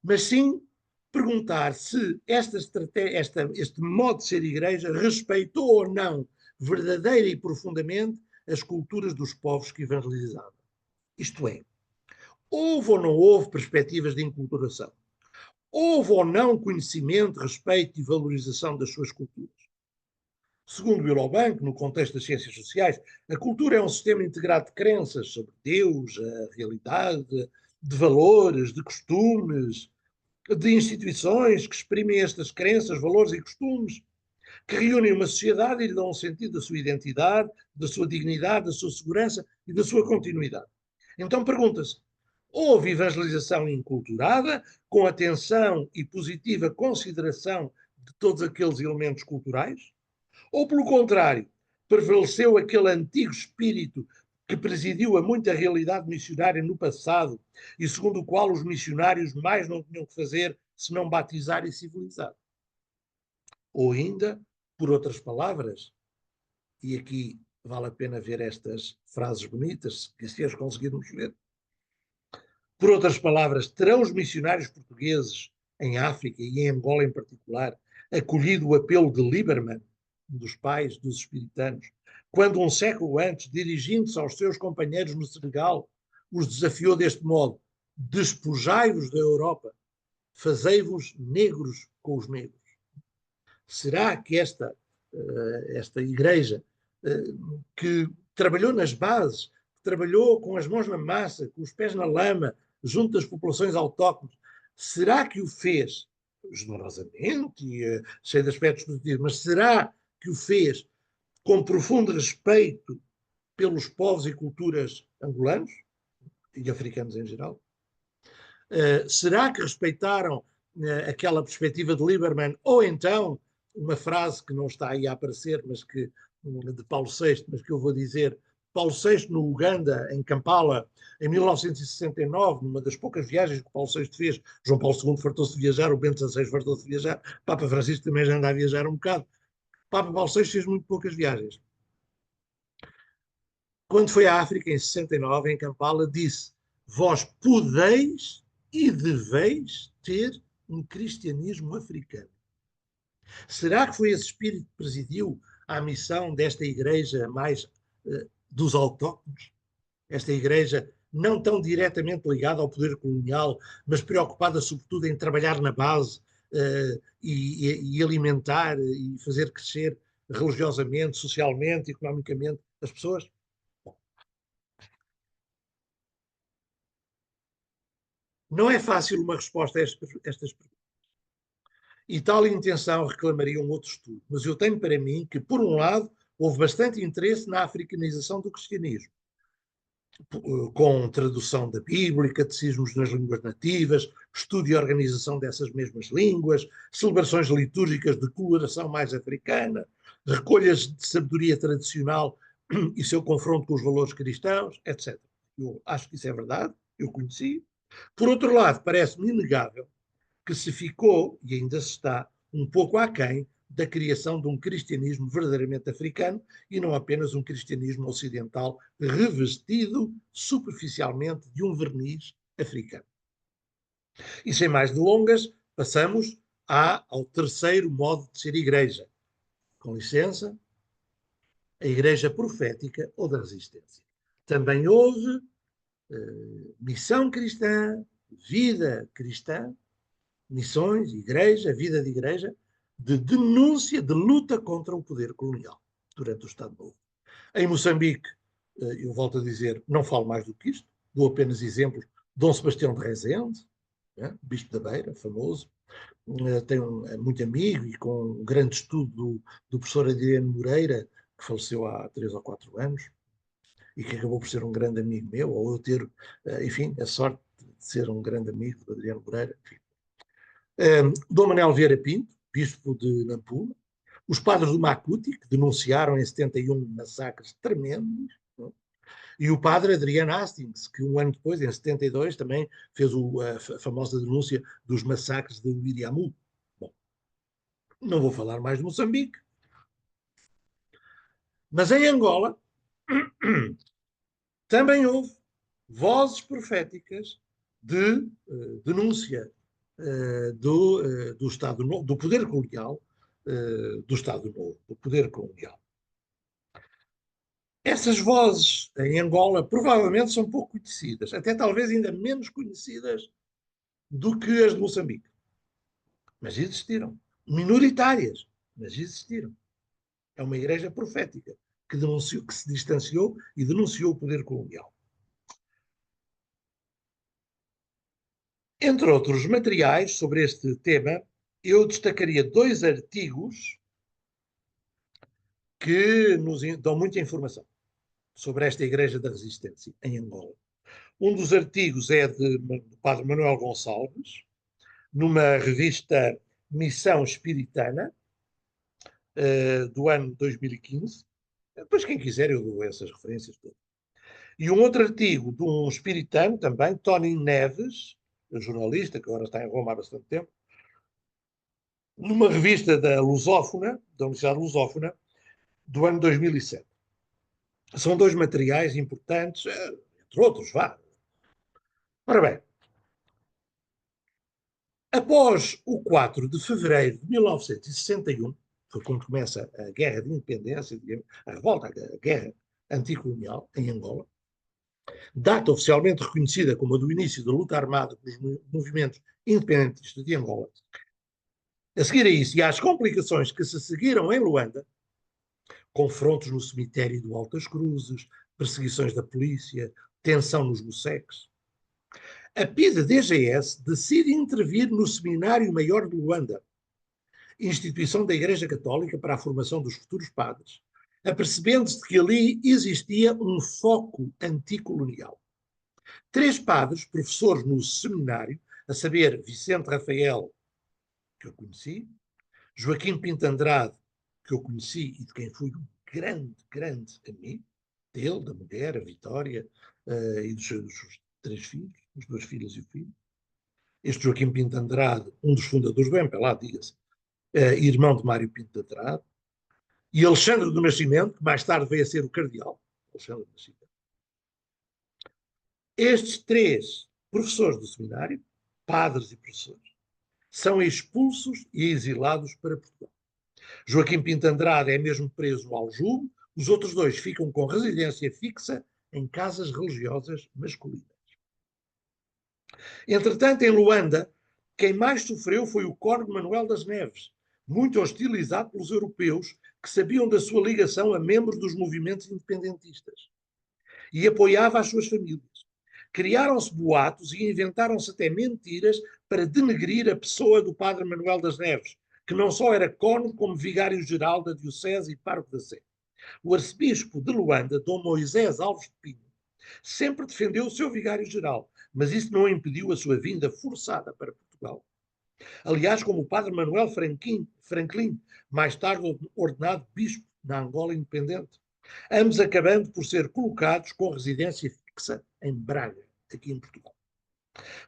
Mas sim perguntar se este modo de ser igreja respeitou ou não verdadeira e profundamente as culturas dos povos que evangelizava. Isto é, houve ou não houve perspectivas de enculturação? Houve ou não conhecimento, respeito e valorização das suas culturas? Segundo o Eurobank, no contexto das ciências sociais, a cultura é um sistema integrado de crenças sobre Deus, a realidade, de valores, de costumes, de instituições que exprimem estas crenças, valores e costumes, que reúnem uma sociedade e lhe dão um sentido da sua identidade, da sua dignidade, da sua segurança e da sua continuidade. Então pergunta-se, houve evangelização inculturada, com atenção e positiva consideração de todos aqueles elementos culturais? Ou, pelo contrário, prevaleceu aquele antigo espírito que presidiu a muita realidade missionária no passado e segundo o qual os missionários mais não tinham que fazer senão batizar e civilizar. Ou ainda, por outras palavras, e aqui vale a pena ver estas frases bonitas, se as conseguirmos ver. Por outras palavras, terão os missionários portugueses em África e em Angola em particular acolhido o apelo de Lieberman, um dos pais dos espiritanos, quando um século antes, dirigindo-se aos seus companheiros no Senegal, os desafiou deste modo: despojai-vos da Europa, fazei-vos negros com os negros. Será que esta igreja que trabalhou nas bases, que trabalhou com as mãos na massa, com os pés na lama, junto das populações autóctones, será que o fez generosamente e cheio de aspectos positivos, mas será que o fez com profundo respeito pelos povos e culturas angolanos e africanos em geral? Será que respeitaram aquela perspectiva de Lieberman, ou então uma frase que não está aí a aparecer, mas que de Paulo VI, mas que eu vou dizer: Paulo VI no Uganda, em Kampala, em 1969, numa das poucas viagens que Paulo VI fez. João Paulo II fartou-se de viajar, o Bento XVI fartou-se de viajar, Papa Francisco também já anda a viajar um bocado. Papa Paulo VI fez muito poucas viagens. Quando foi à África, em 69, em Kampala, disse: vós podeis e deveis ter um cristianismo africano. Será que foi esse espírito que presidiu à missão desta igreja mais dos autóctones? Esta igreja não tão diretamente ligada ao poder colonial, mas preocupada sobretudo em trabalhar na base e alimentar e fazer crescer religiosamente, socialmente, economicamente as pessoas? Não é fácil uma resposta a estas perguntas. E tal intenção reclamaria um outro estudo. Mas eu tenho para mim que, por um lado, houve bastante interesse na africanização do cristianismo, com tradução da Bíblia, catecismos nas línguas nativas, estudo e organização dessas mesmas línguas, celebrações litúrgicas de coloração mais africana, recolhas de sabedoria tradicional e seu confronto com os valores cristãos, etc. Eu acho que isso é verdade, eu conheci. Por outro lado, parece-me inegável que se ficou, e ainda se está, um pouco aquém da criação de um cristianismo verdadeiramente africano e não apenas um cristianismo ocidental revestido superficialmente de um verniz africano. E sem mais delongas, passamos ao terceiro modo de ser igreja. Com licença, a igreja profética ou da resistência. Também houve missão cristã, vida cristã, missões, igreja, vida de igreja, de denúncia, de luta contra o poder colonial durante o Estado Novo. Em Moçambique, eu volto a dizer, não falo mais do que isto, dou apenas exemplos. Dom Sebastião de Rezende, bispo da Beira, famoso, tenho muito amigo e com um grande estudo do professor Adriano Moreira, que faleceu há 3 ou 4 anos, e que acabou por ser um grande amigo meu, ou eu ter, enfim, a sorte de ser um grande amigo do Adriano Moreira, enfim. Dom Manuel Vieira Pinto, bispo de Nampula, os padres do Macuti, que denunciaram em 71 massacres tremendos, não? E o padre Adriano Hastings, que um ano depois, em 72, também fez a famosa denúncia dos massacres de Uiriamu. Bom, não vou falar mais de Moçambique, mas em Angola também houve vozes proféticas de denúncia do Estado Novo, do poder colonial, do Estado Novo, do poder colonial. Essas vozes em Angola provavelmente são pouco conhecidas, até talvez ainda menos conhecidas do que as de Moçambique. Mas existiram. Minoritárias, mas existiram. É uma igreja profética que se distanciou e denunciou o poder colonial. Entre outros materiais sobre este tema, eu destacaria 2 artigos que nos dão muita informação sobre esta Igreja da Resistência em Angola. Um dos artigos é do padre Manuel Gonçalves, numa revista Missão Espiritana, do ano 2015. Depois, quem quiser, eu dou essas referências todas. E um outro artigo de um espiritano também, Tony Neves, jornalista, que agora está em Roma há bastante tempo, numa revista da Lusófona, da Universidade Lusófona, do ano 2007. São dois materiais importantes, entre outros, vá. Ora bem, após o 4 de fevereiro de 1961, foi quando começa a Guerra de Independência, a revolta, a guerra anticolonial em Angola, data oficialmente reconhecida como a do início da luta armada pelos movimentos independentistas de Angola. A seguir a isso, e às complicações que se seguiram em Luanda, confrontos no cemitério do Altas Cruzes, perseguições da polícia, tensão nos Moceques, a PIDE-DGS decide intervir no Seminário Maior de Luanda, instituição da Igreja Católica para a formação dos futuros padres, apercebendo-se de que ali existia um foco anticolonial. 3 padres, professores no seminário, a saber, Vicente Rafael, que eu conheci, Joaquim Pinto Andrade, que eu conheci e de quem fui um grande, grande amigo, dele, da mulher, a Vitória, e dos seus 3 filhos, as 2 filhas e o filho. Este Joaquim Pinto Andrade, um dos fundadores do MPLA, diga-se, irmão de Mário Pinto Andrade, e Alexandre do Nascimento, que mais tarde veio a ser o cardeal. Alexandre do Nascimento. Estes 3 professores do seminário, padres e professores, são expulsos e exilados para Portugal. Joaquim Pinto Andrade é mesmo preso ao Aljube, os outros 2 ficam com residência fixa em casas religiosas masculinas. Entretanto, em Luanda, quem mais sofreu foi o Cónigo Manuel das Neves, muito hostilizado pelos europeus que sabiam da sua ligação a membros dos movimentos independentistas e apoiava as suas famílias. Criaram-se boatos e inventaram-se até mentiras para denegrir a pessoa do padre Manuel das Neves, que não só era cônego, como vigário-geral da Diocese e pároco da Sé. O arcebispo de Luanda, Dom Moisés Alves de Pinho, sempre defendeu o seu vigário-geral, mas isso não impediu a sua vinda forçada para Portugal. Aliás, como o padre Manuel Franklin, mais tarde ordenado bispo na Angola independente, ambos acabando por ser colocados com residência fixa em Braga, aqui em Portugal.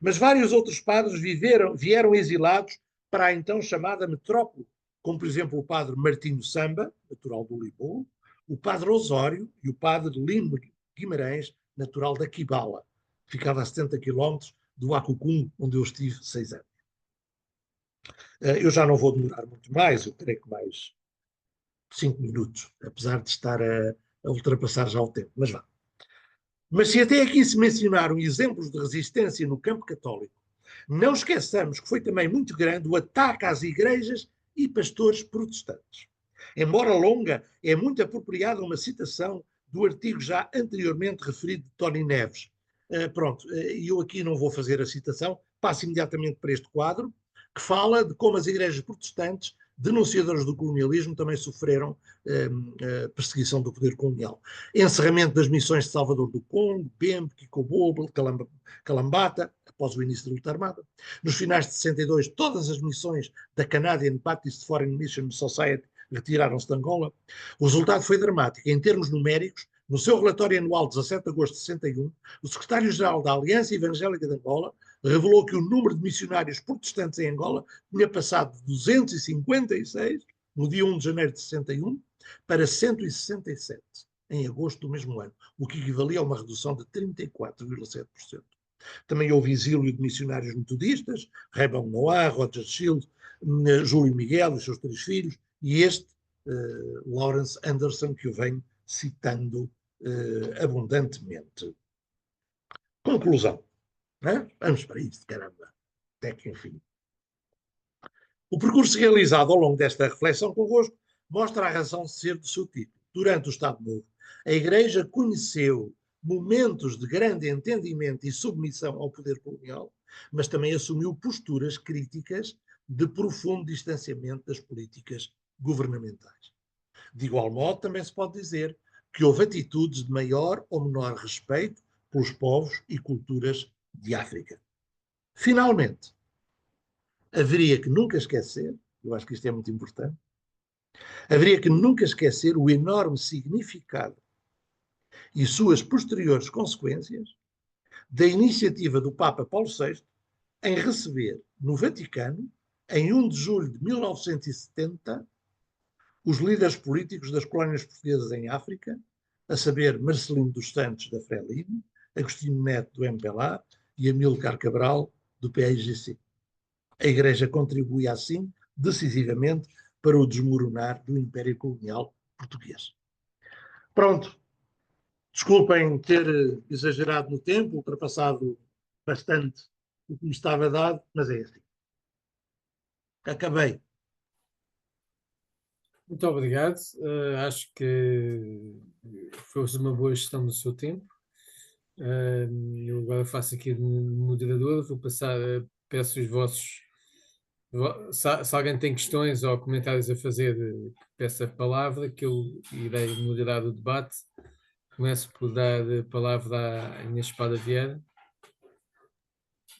Mas vários outros padres vieram exilados para a então chamada metrópole, como por exemplo o padre Martinho Samba, natural do Limão, o padre Osório e o padre Lino Guimarães, natural da Quibala. Ficava a 70 quilómetros do Acucum, onde eu estive 6 anos. Eu já não vou demorar muito mais, eu creio que mais 5 minutos, apesar de estar a ultrapassar já o tempo, mas vá. Mas se até aqui se mencionaram exemplos de resistência no campo católico, não esqueçamos que foi também muito grande o ataque às igrejas e pastores protestantes. Embora longa, é muito apropriada uma citação do artigo já anteriormente referido de Tony Neves. Eu aqui não vou fazer a citação, passo imediatamente para este quadro, que fala de como as igrejas protestantes, denunciadoras do colonialismo, também sofreram perseguição do poder colonial. Encerramento das missões de Salvador do Congo, Bembe, Kikobobo, Calambata, após o início da luta armada. Nos finais de 62, todas as missões da Canadian Baptist Foreign Mission Society retiraram-se de Angola. O resultado foi dramático. Em termos numéricos, no seu relatório anual de 17 de agosto de 61, o secretário-geral da Aliança Evangélica de Angola revelou que o número de missionários protestantes em Angola tinha passado de 256, no dia 1 de janeiro de 61, para 167, em agosto do mesmo ano, o que equivalia a uma redução de 34,7%. Também houve exílio de missionários metodistas, Raymond Noah, Roger Shield, Júlio Miguel e os seus 3 filhos, e este, Lawrence Anderson, que eu venho citando abundantemente. Conclusão. Vamos para isso, caramba. Até que enfim. O percurso realizado ao longo desta reflexão convosco mostra a razão de ser do seu título. Durante o Estado Novo, a Igreja conheceu momentos de grande entendimento e submissão ao poder colonial, mas também assumiu posturas críticas de profundo distanciamento das políticas governamentais. De igual modo, também se pode dizer que houve atitudes de maior ou menor respeito pelos povos e culturas de África. Finalmente, haveria que nunca esquecer, eu acho que isto é muito importante, haveria que nunca esquecer o enorme significado e suas posteriores consequências da iniciativa do Papa Paulo VI em receber no Vaticano, em 1 de julho de 1970, os líderes políticos das colónias portuguesas em África, a saber Marcelino dos Santos da Frelimo, Agostinho Neto do MPLA e Amílcar Cabral do PAIGC. A Igreja contribui assim decisivamente para o desmoronar do Império Colonial Português. Pronto. Desculpem ter exagerado no tempo, ultrapassado bastante o que me estava dado, mas é assim. Acabei. Muito obrigado. Acho que foi uma boa gestão do seu tempo. Eu agora faço aqui de moderador, vou passar, peço os vossos. Se alguém tem questões ou comentários a fazer, peço a palavra, que eu irei moderar o debate. Começo por dar a palavra à Inês Espada Vieira.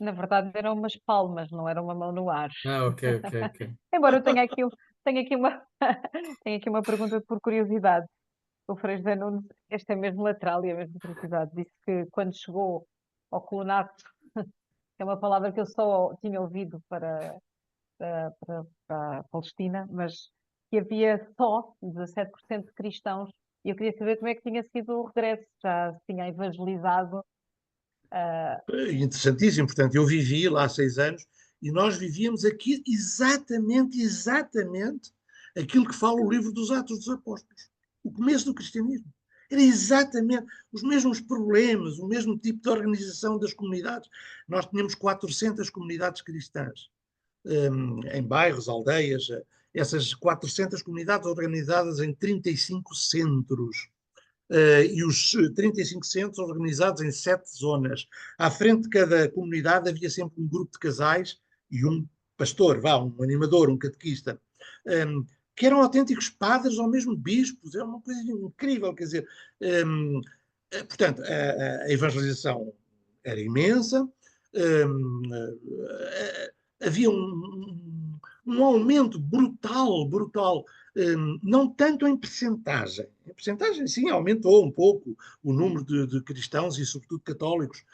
Na verdade, eram umas palmas, não era uma mão no ar. Ok. Embora eu tenha aqui uma, tenha aqui uma pergunta por curiosidade. O Frei José Nunes, este é mesmo lateral e é mesmo curiosidade. Disse que quando chegou ao colonato, que é uma palavra que eu só tinha ouvido para a Palestina, mas que havia só 17% de cristãos. E eu queria saber como é que tinha sido o regresso. Já se tinha evangelizado. Interessantíssimo. Portanto, eu vivi lá há 6 anos e nós vivíamos aqui exatamente aquilo que fala o livro dos Atos dos Apóstolos. O começo do cristianismo. Era exatamente os mesmos problemas, o mesmo tipo de organização das comunidades. Nós tínhamos 400 comunidades cristãs, em bairros, aldeias, essas 400 comunidades organizadas em 35 centros. E os 35 centros organizados em 7 zonas. À frente de cada comunidade havia sempre um grupo de casais e um pastor, um animador, um catequista, que eram autênticos padres ou mesmo bispos. É uma coisa incrível, quer dizer, portanto, a evangelização era imensa, havia um aumento brutal, não tanto em percentagem. Em percentagem, sim, aumentou um pouco o número de cristãos e, sobretudo, católicos,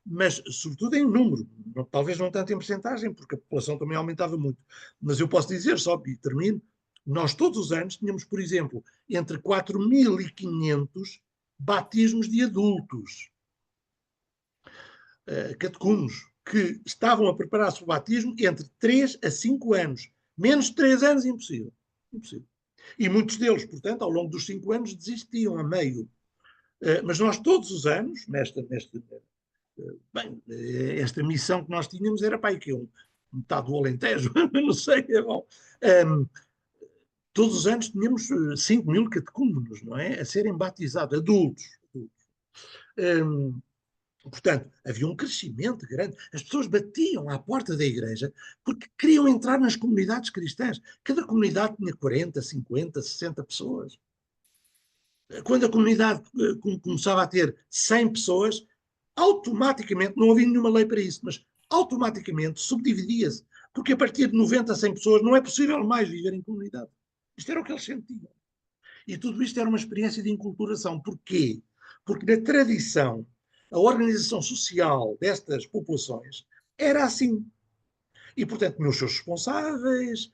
mas, sobretudo, em número. Talvez não tanto em percentagem, porque a população também aumentava muito. Mas eu posso dizer, só e termino, nós todos os anos tínhamos, por exemplo, entre 4.500 batismos de adultos, catecúmenos, que estavam a preparar-se para o batismo entre 3 a 5 anos. Menos de 3 anos, impossível. Impossível. E muitos deles, portanto, ao longo dos 5 anos, desistiam a meio. Mas nós todos os anos, esta missão que nós tínhamos era para aí que metade do Alentejo, não sei, é bom. Todos os anos tínhamos 5.000 catecúmenos, não é? A serem batizados, adultos. Portanto, havia um crescimento grande. As pessoas batiam à porta da igreja porque queriam entrar nas comunidades cristãs. Cada comunidade tinha 40, 50, 60 pessoas. Quando a comunidade começava a ter 100 pessoas, automaticamente, não havia nenhuma lei para isso, mas automaticamente subdividia-se. Porque a partir de 90 a 100 pessoas não é possível mais viver em comunidade. Isto era o que eles sentiam. E tudo isto era uma experiência de enculturação. Porquê? Porque na tradição, a organização social destas populações era assim. E, portanto, tinham os seus responsáveis,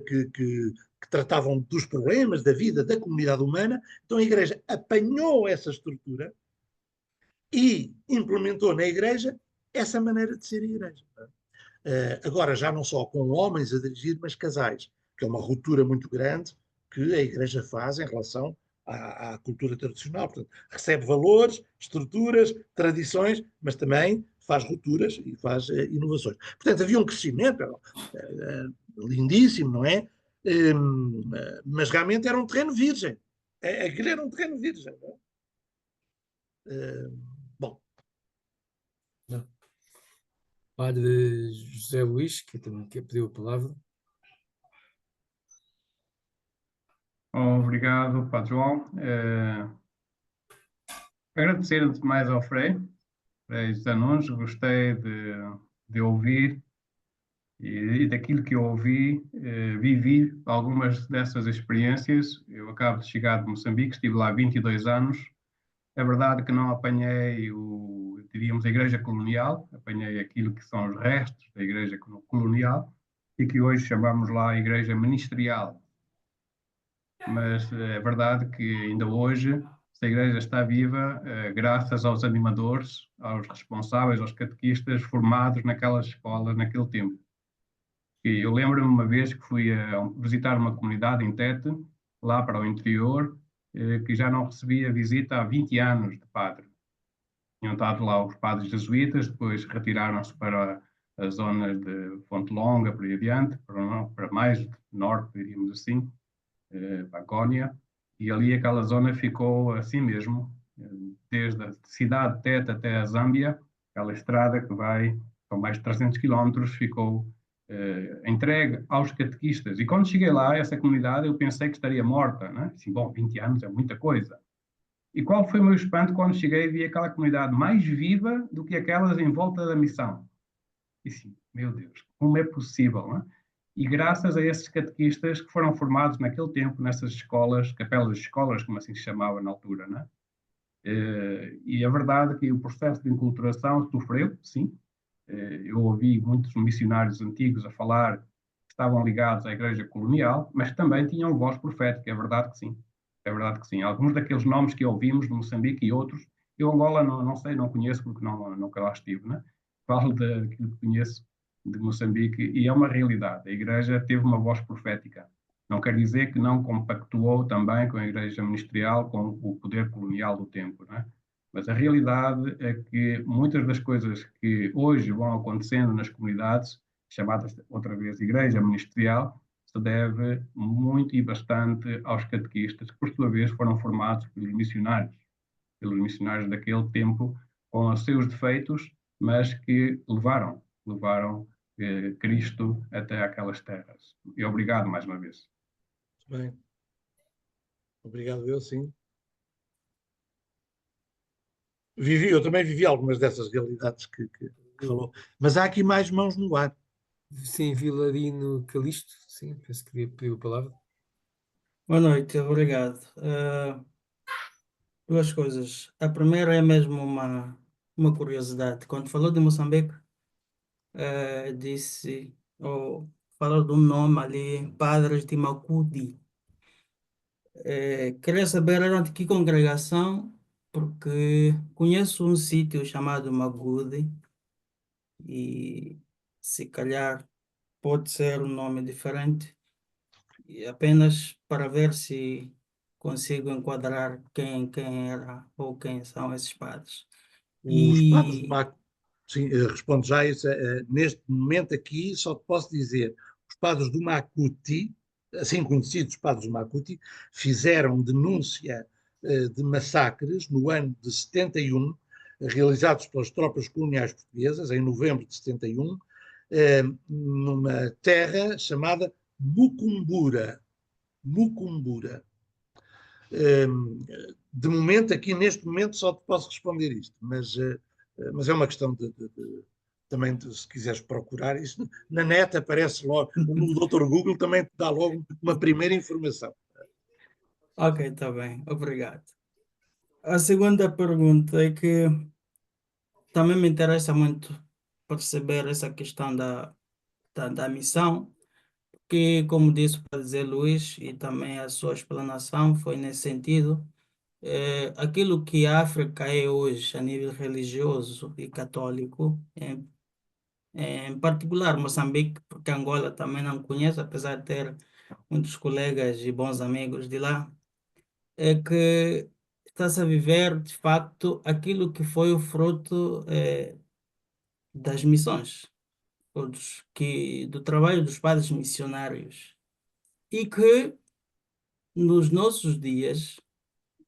que tratavam dos problemas da vida da comunidade humana. Então a Igreja apanhou essa estrutura e implementou na Igreja essa maneira de ser a Igreja. Agora, já não só com homens a dirigir, mas casais, que é uma ruptura muito grande que a Igreja faz em relação à cultura tradicional. Portanto, recebe valores, estruturas, tradições, mas também faz rupturas e faz inovações. Portanto, havia um crescimento lindíssimo, não é? Mas realmente era um terreno virgem. Aquilo era um terreno virgem. Não é? Bom. Não. Padre José Luís, que também pediu a palavra. Obrigado, Padre João. Agradecer antes de mais ao Frei José Nunes. Gostei de ouvir e daquilo que eu ouvi, vivi algumas dessas experiências. Eu acabo de chegar de Moçambique, estive lá 22 anos É verdade que não apanhei diríamos, a igreja colonial, apanhei aquilo que são os restos da igreja colonial e que hoje chamamos lá a igreja ministerial. Mas é verdade que ainda hoje esta igreja está viva graças aos animadores, aos responsáveis, aos catequistas formados naquelas escolas naquele tempo. E eu lembro-me uma vez que fui visitar uma comunidade em Tete, lá para o interior, que já não recebia visita há 20 anos de padre. Tinham estado lá os padres jesuítas, depois retiraram-se para as zonas de Fonte Longa, por aí adiante, para mais norte, diríamos assim, Pacónia, e ali aquela zona ficou assim mesmo, desde a cidade de Tete até a Zâmbia, aquela estrada que vai, com mais de 300 quilómetros, ficou entregue aos catequistas. E quando cheguei lá, essa comunidade, eu pensei que estaria morta, né? Assim, bom, 20 anos é muita coisa. E qual foi o meu espanto quando cheguei e vi aquela comunidade mais viva do que aquelas em volta da missão? E assim, meu Deus, como é possível, não é? E graças a esses catequistas que foram formados naquele tempo nessas escolas, capelas de escolas, como assim se chamava na altura, não é? E a verdade é que o processo de enculturação sofreu, sim. Eu ouvi muitos missionários antigos a falar que estavam ligados à igreja colonial, mas que também tinham voz profética, é verdade que sim. É verdade que sim. Alguns daqueles nomes que ouvimos de Moçambique e outros, eu Angola não sei, não conheço porque nunca lá estive, né? Falo daquilo que conheço de Moçambique e é uma realidade. A igreja teve uma voz profética. Não quer dizer que não compactuou também com a igreja ministerial, com o poder colonial do tempo, né? Mas a realidade é que muitas das coisas que hoje vão acontecendo nas comunidades, chamadas outra vez igreja ministerial, se deve muito e bastante aos catequistas, que por sua vez foram formados pelos missionários daquele tempo, com os seus defeitos, mas que levaram Cristo até aquelas terras. E obrigado mais uma vez. Muito bem. Obrigado, eu sim. Eu também vivi algumas dessas realidades que falou. Mas há aqui mais mãos no ar. Sim, Vilarino Calixto, sim, penso que pediu a palavra. Boa noite, obrigado. Duas coisas. A primeira é mesmo uma curiosidade. Quando falou de Moçambique, disse, ou falou de um nome ali, Padres de Macuti. Queria saber era de que congregação, porque conheço um sítio chamado Magude e se calhar pode ser um nome diferente, e apenas para ver se consigo enquadrar quem era ou quem são esses padres. Os padres de E, Macuti, sim, respondo já isso, neste momento aqui só te posso dizer, os padres do Macuti, assim conhecidos padres do Macuti, fizeram denúncia de massacres no ano de 71, realizados pelas tropas coloniais portuguesas, em novembro de 71, numa terra chamada Mucumbura. Mucumbura. De momento, aqui neste momento, só te posso responder isto, mas é uma questão também, se quiseres procurar, isso na net aparece logo, no Dr. Google também te dá logo uma primeira informação. ok, está bem, obrigado. A segunda pergunta é que também me interessa muito perceber essa questão da missão, que, como disse para dizer Luís, e também a sua explanação foi nesse sentido, aquilo que a África é hoje a nível religioso e católico, em particular Moçambique, porque Angola também não conheço, apesar de ter muitos colegas e bons amigos de lá, é que está-se a viver, de facto, aquilo que foi o fruto, das missões, do trabalho dos padres missionários, e que nos nossos dias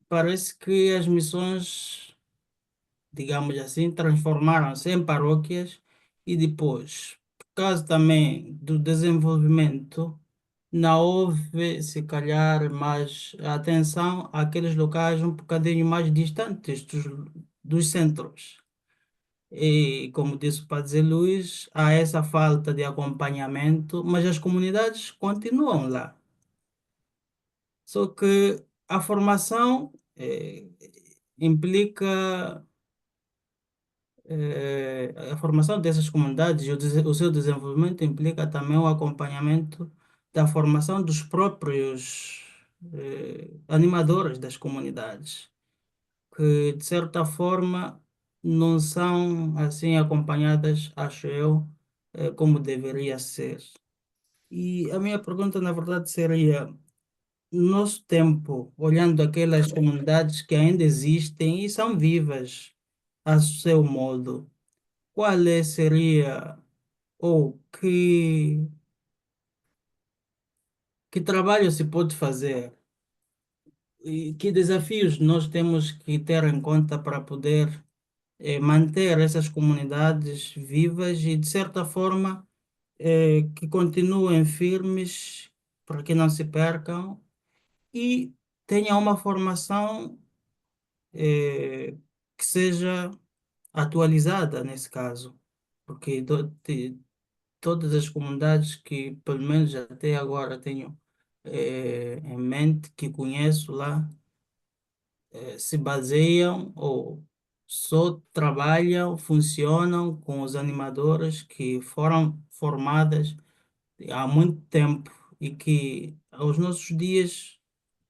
parece que as missões, digamos assim, transformaram-se em paróquias e depois, por causa também do desenvolvimento, não houve, se calhar, mais atenção àqueles locais um bocadinho mais distantes dos centros. E, como disse o Padre Luís, há essa falta de acompanhamento, mas as comunidades continuam lá. Só que a formação, implica a formação dessas comunidades e o seu desenvolvimento implica também o acompanhamento da formação dos próprios animadores das comunidades, que de certa forma não são assim acompanhadas, acho eu, como deveria ser. E a minha pergunta, na verdade, seria: no nosso tempo, olhando aquelas comunidades que ainda existem e são vivas a seu modo, seria, ou que trabalho se pode fazer e que desafios nós temos que ter em conta para poder manter essas comunidades vivas e, de certa forma, que continuem firmes para que não se percam e tenham uma formação que seja atualizada nesse caso, porque todas as comunidades que, pelo menos até agora, tenho em mente, que conheço lá, se baseiam ou só trabalham, funcionam com os animadores que foram formadas há muito tempo e que, aos nossos dias,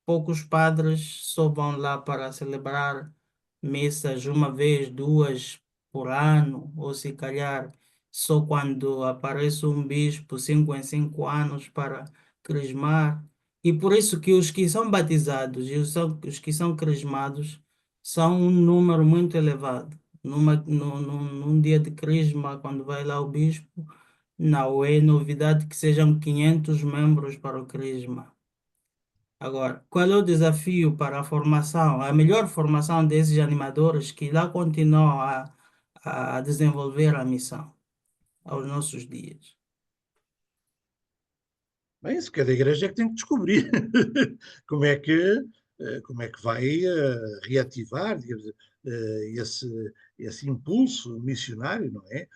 poucos padres só vão lá para celebrar missas uma vez, duas por ano, ou se calhar só quando aparece um bispo 5 em 5 anos para crismar. E por isso que os que são batizados e os que são crismados são um número muito elevado. Num dia de crisma, quando vai lá o bispo, não é novidade que sejam 500 membros para o crisma. Agora, qual é o desafio para a formação, a melhor formação desses animadores que lá continuam a desenvolver a missão aos nossos dias? Bem, isso cada igreja é que tem que descobrir como é que, como é que vai reativar, digamos, esse impulso missionário, não é?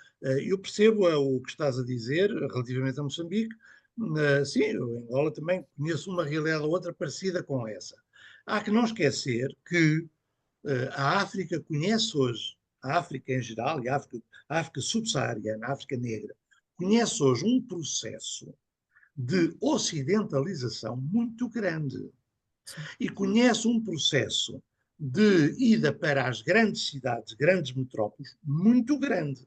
Eu percebo o que estás a dizer relativamente a Moçambique. Sim, eu em Angola também conheço uma realidade ou outra parecida com essa. Há que não esquecer que a África conhece hoje, a África em geral, e a África subsaariana, a África negra, conhece hoje um processo de ocidentalização muito grande e conhece um processo de ida para as grandes cidades, grandes metrópoles, muito grande.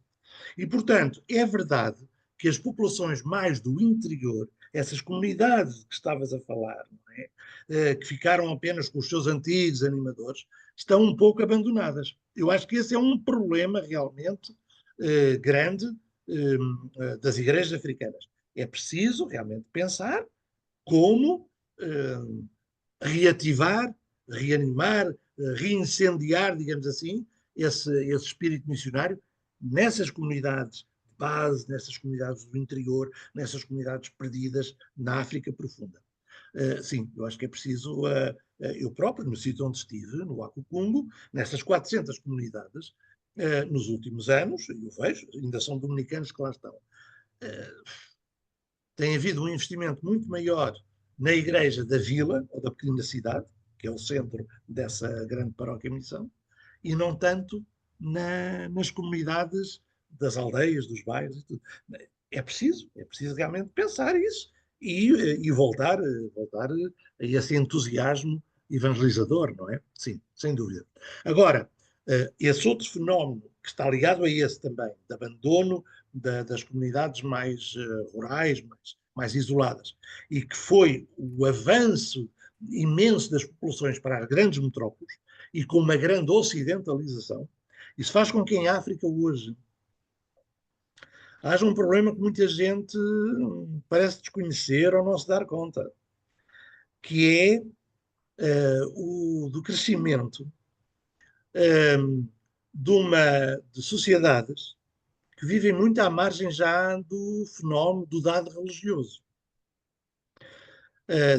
E, portanto, é verdade que as populações mais do interior, essas comunidades que estavas a falar, não é? Que ficaram apenas com os seus antigos animadores, estão um pouco abandonadas. Eu acho que esse é um problema realmente grande das igrejas africanas. É preciso realmente pensar como reativar, reanimar, reincendiar, digamos assim, esse espírito missionário nessas comunidades de base, nessas comunidades do interior, nessas comunidades perdidas na África profunda. Sim, eu acho que é preciso, eu próprio, no sítio onde estive, no Akukungo, nessas 400 comunidades, nos últimos anos, eu vejo, ainda são dominicanos que lá estão, tem havido um investimento muito maior na igreja da vila, ou da pequena cidade, que é o centro dessa grande paróquia missão, e não tanto nas comunidades das aldeias, dos bairros. E tudo. É preciso realmente pensar isso e voltar a esse entusiasmo evangelizador, não é? Sim, sem dúvida. Agora, esse outro fenómeno que está ligado a esse também, de abandono das comunidades mais rurais, mais isoladas, e que foi o avanço imenso das populações para as grandes metrópoles e com uma grande ocidentalização, isso faz com que em África hoje haja um problema que muita gente parece desconhecer ou não se dar conta, que é o do crescimento de sociedades que vivem muito à margem já do fenómeno do dado religioso.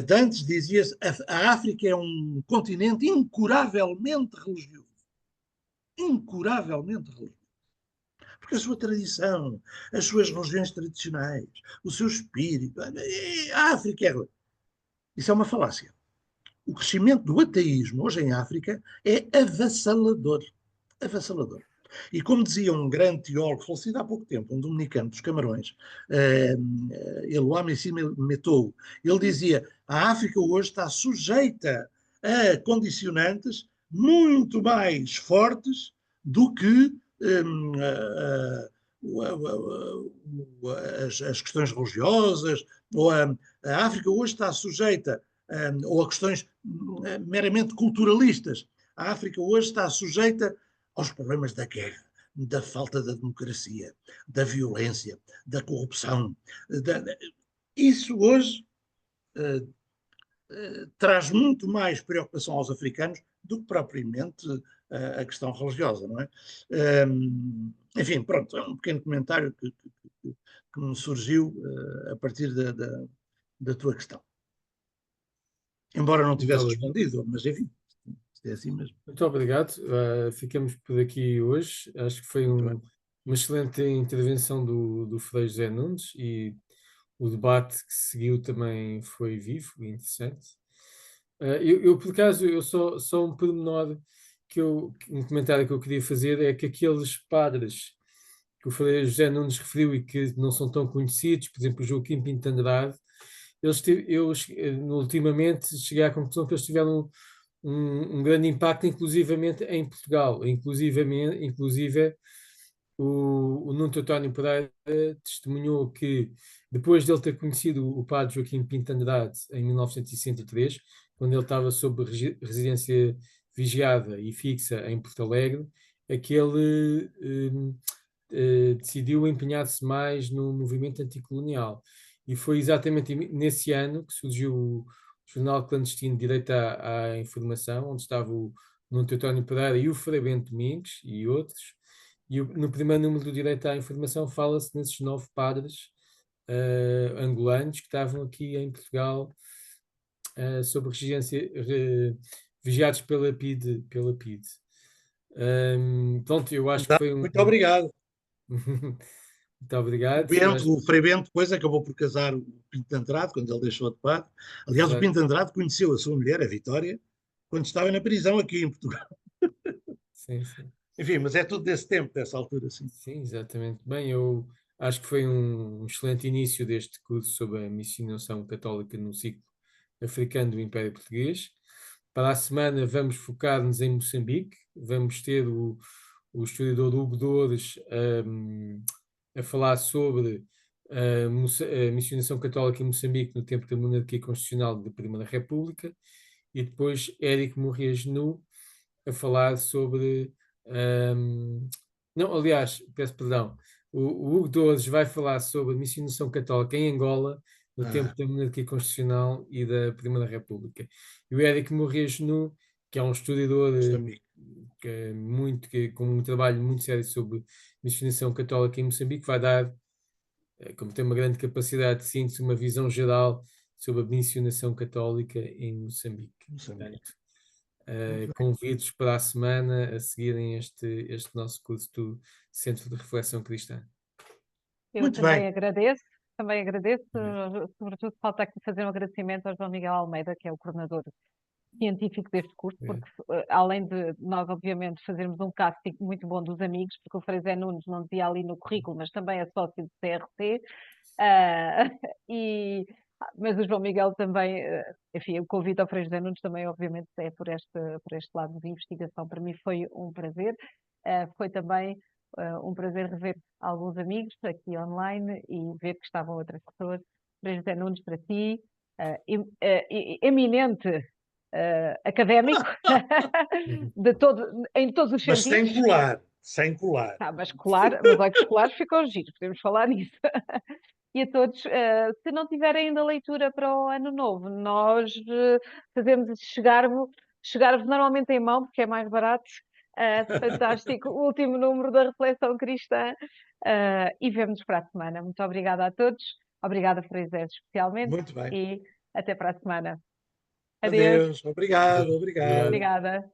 De antes dizia-se a África é um continente incuravelmente religioso. Incuravelmente religioso. Porque a sua tradição, as suas religiões tradicionais, o seu espírito, a África é... Isso é uma falácia. o crescimento do ateísmo hoje em África é avassalador. Avassalador. E como dizia um grande teólogo, falecido há pouco tempo, um dominicano dos Camarões, Eluame Metou, ele dizia: a África hoje está sujeita a condicionantes muito mais fortes do que as questões religiosas, ou a África hoje está sujeita, ou a questões meramente culturalistas. A África hoje está sujeita aos problemas da guerra, da falta da democracia, da violência, da corrupção. Isso hoje traz muito mais preocupação aos africanos do que propriamente a questão religiosa, não é? Enfim, pronto, é um pequeno comentário que me surgiu a partir da tua questão. Embora não tivesse respondido, mas enfim, é assim mesmo. Muito obrigado. Ficamos por aqui hoje. Acho que foi uma excelente intervenção do Frei José Nunes, e o debate que seguiu também foi vivo e interessante. Por acaso, só um pormenor um comentário que eu queria fazer é que aqueles padres que o Frei José Nunes referiu e que não são tão conhecidos, por exemplo, o Joaquim Pinto Andrade, ultimamente cheguei à conclusão que eles tiveram um grande impacto, inclusivamente em Portugal. Inclusive o Nuno António Pereira testemunhou que, depois de ele ter conhecido o padre Joaquim Pinto Andrade em 1963, quando ele estava sob residência vigiada e fixa em Porto Alegre, é que ele decidiu empenhar-se mais no movimento anticolonial. E foi exatamente nesse ano que surgiu o Jornal Clandestino de Direito à Informação, onde estava o Nuno António Pereira e o Frei Bento Domingos e outros. E no primeiro número do Direito à Informação fala-se nesses 9 padres angolanos que estavam aqui em Portugal sob regência, vigiados pela PIDE. Pronto, eu acho que foi Muito obrigado. Muito obrigado. O Frei Bento depois acabou por casar o Pinto de Andrade, quando ele deixou de padre. Aliás, o Pinto de Andrade conheceu a sua mulher, a Vitória, quando estava na prisão aqui em Portugal. Sim, sim. Enfim, mas é tudo desse tempo, dessa altura, sim. Sim, exatamente. Bem, eu acho que foi um excelente início deste curso sobre a missionação católica no ciclo africano do Império Português. Para a semana vamos focar-nos em Moçambique. Vamos ter o historiador Hugo Dores a falar sobre a missionação católica em Moçambique no tempo da monarquia constitucional da Primeira República, e depois Érico Morria Genu a falar sobre... não, aliás, peço perdão, o Hugo Dores vai falar sobre a missionação católica em Angola no tempo da monarquia constitucional e da Primeira República. E o Érico Morria Genu, que é um historiador com um trabalho muito sério sobre missionação católica em Moçambique, vai dar, como tem uma grande capacidade de síntese, uma visão geral sobre a missionação católica em Moçambique. Portanto, convido-os para a semana a seguirem este nosso curso do Centro de Reflexão Cristã. Eu também agradeço, sobretudo falta aqui fazer um agradecimento ao João Miguel Almeida, que é o coordenador científico deste curso, porque além de nós, obviamente, fazermos um casting muito bom dos amigos, porque o Frei José Nunes não dizia ali no currículo, mas também é sócio do CRT, mas o João Miguel também, enfim, o convite ao Frei José Nunes também, obviamente, é por este lado de investigação. Para mim foi um prazer, foi também um prazer rever alguns amigos aqui online e ver que estavam outras pessoas. Frei José Nunes, para ti, eminente académico em todos os mas sentidos. sem colar. Mas olha que os colares ficam giros, podemos falar nisso. E a todos, se não tiverem ainda leitura para o ano novo, nós fazemos chegar-vos normalmente em mão, porque é mais barato. Fantástico, o último número da Reflexão Cristã, e vemo-nos para a semana. Muito obrigada a todos, obrigada, Frei José, especialmente. Muito bem. E até para a semana. Adeus. Obrigado. Obrigada.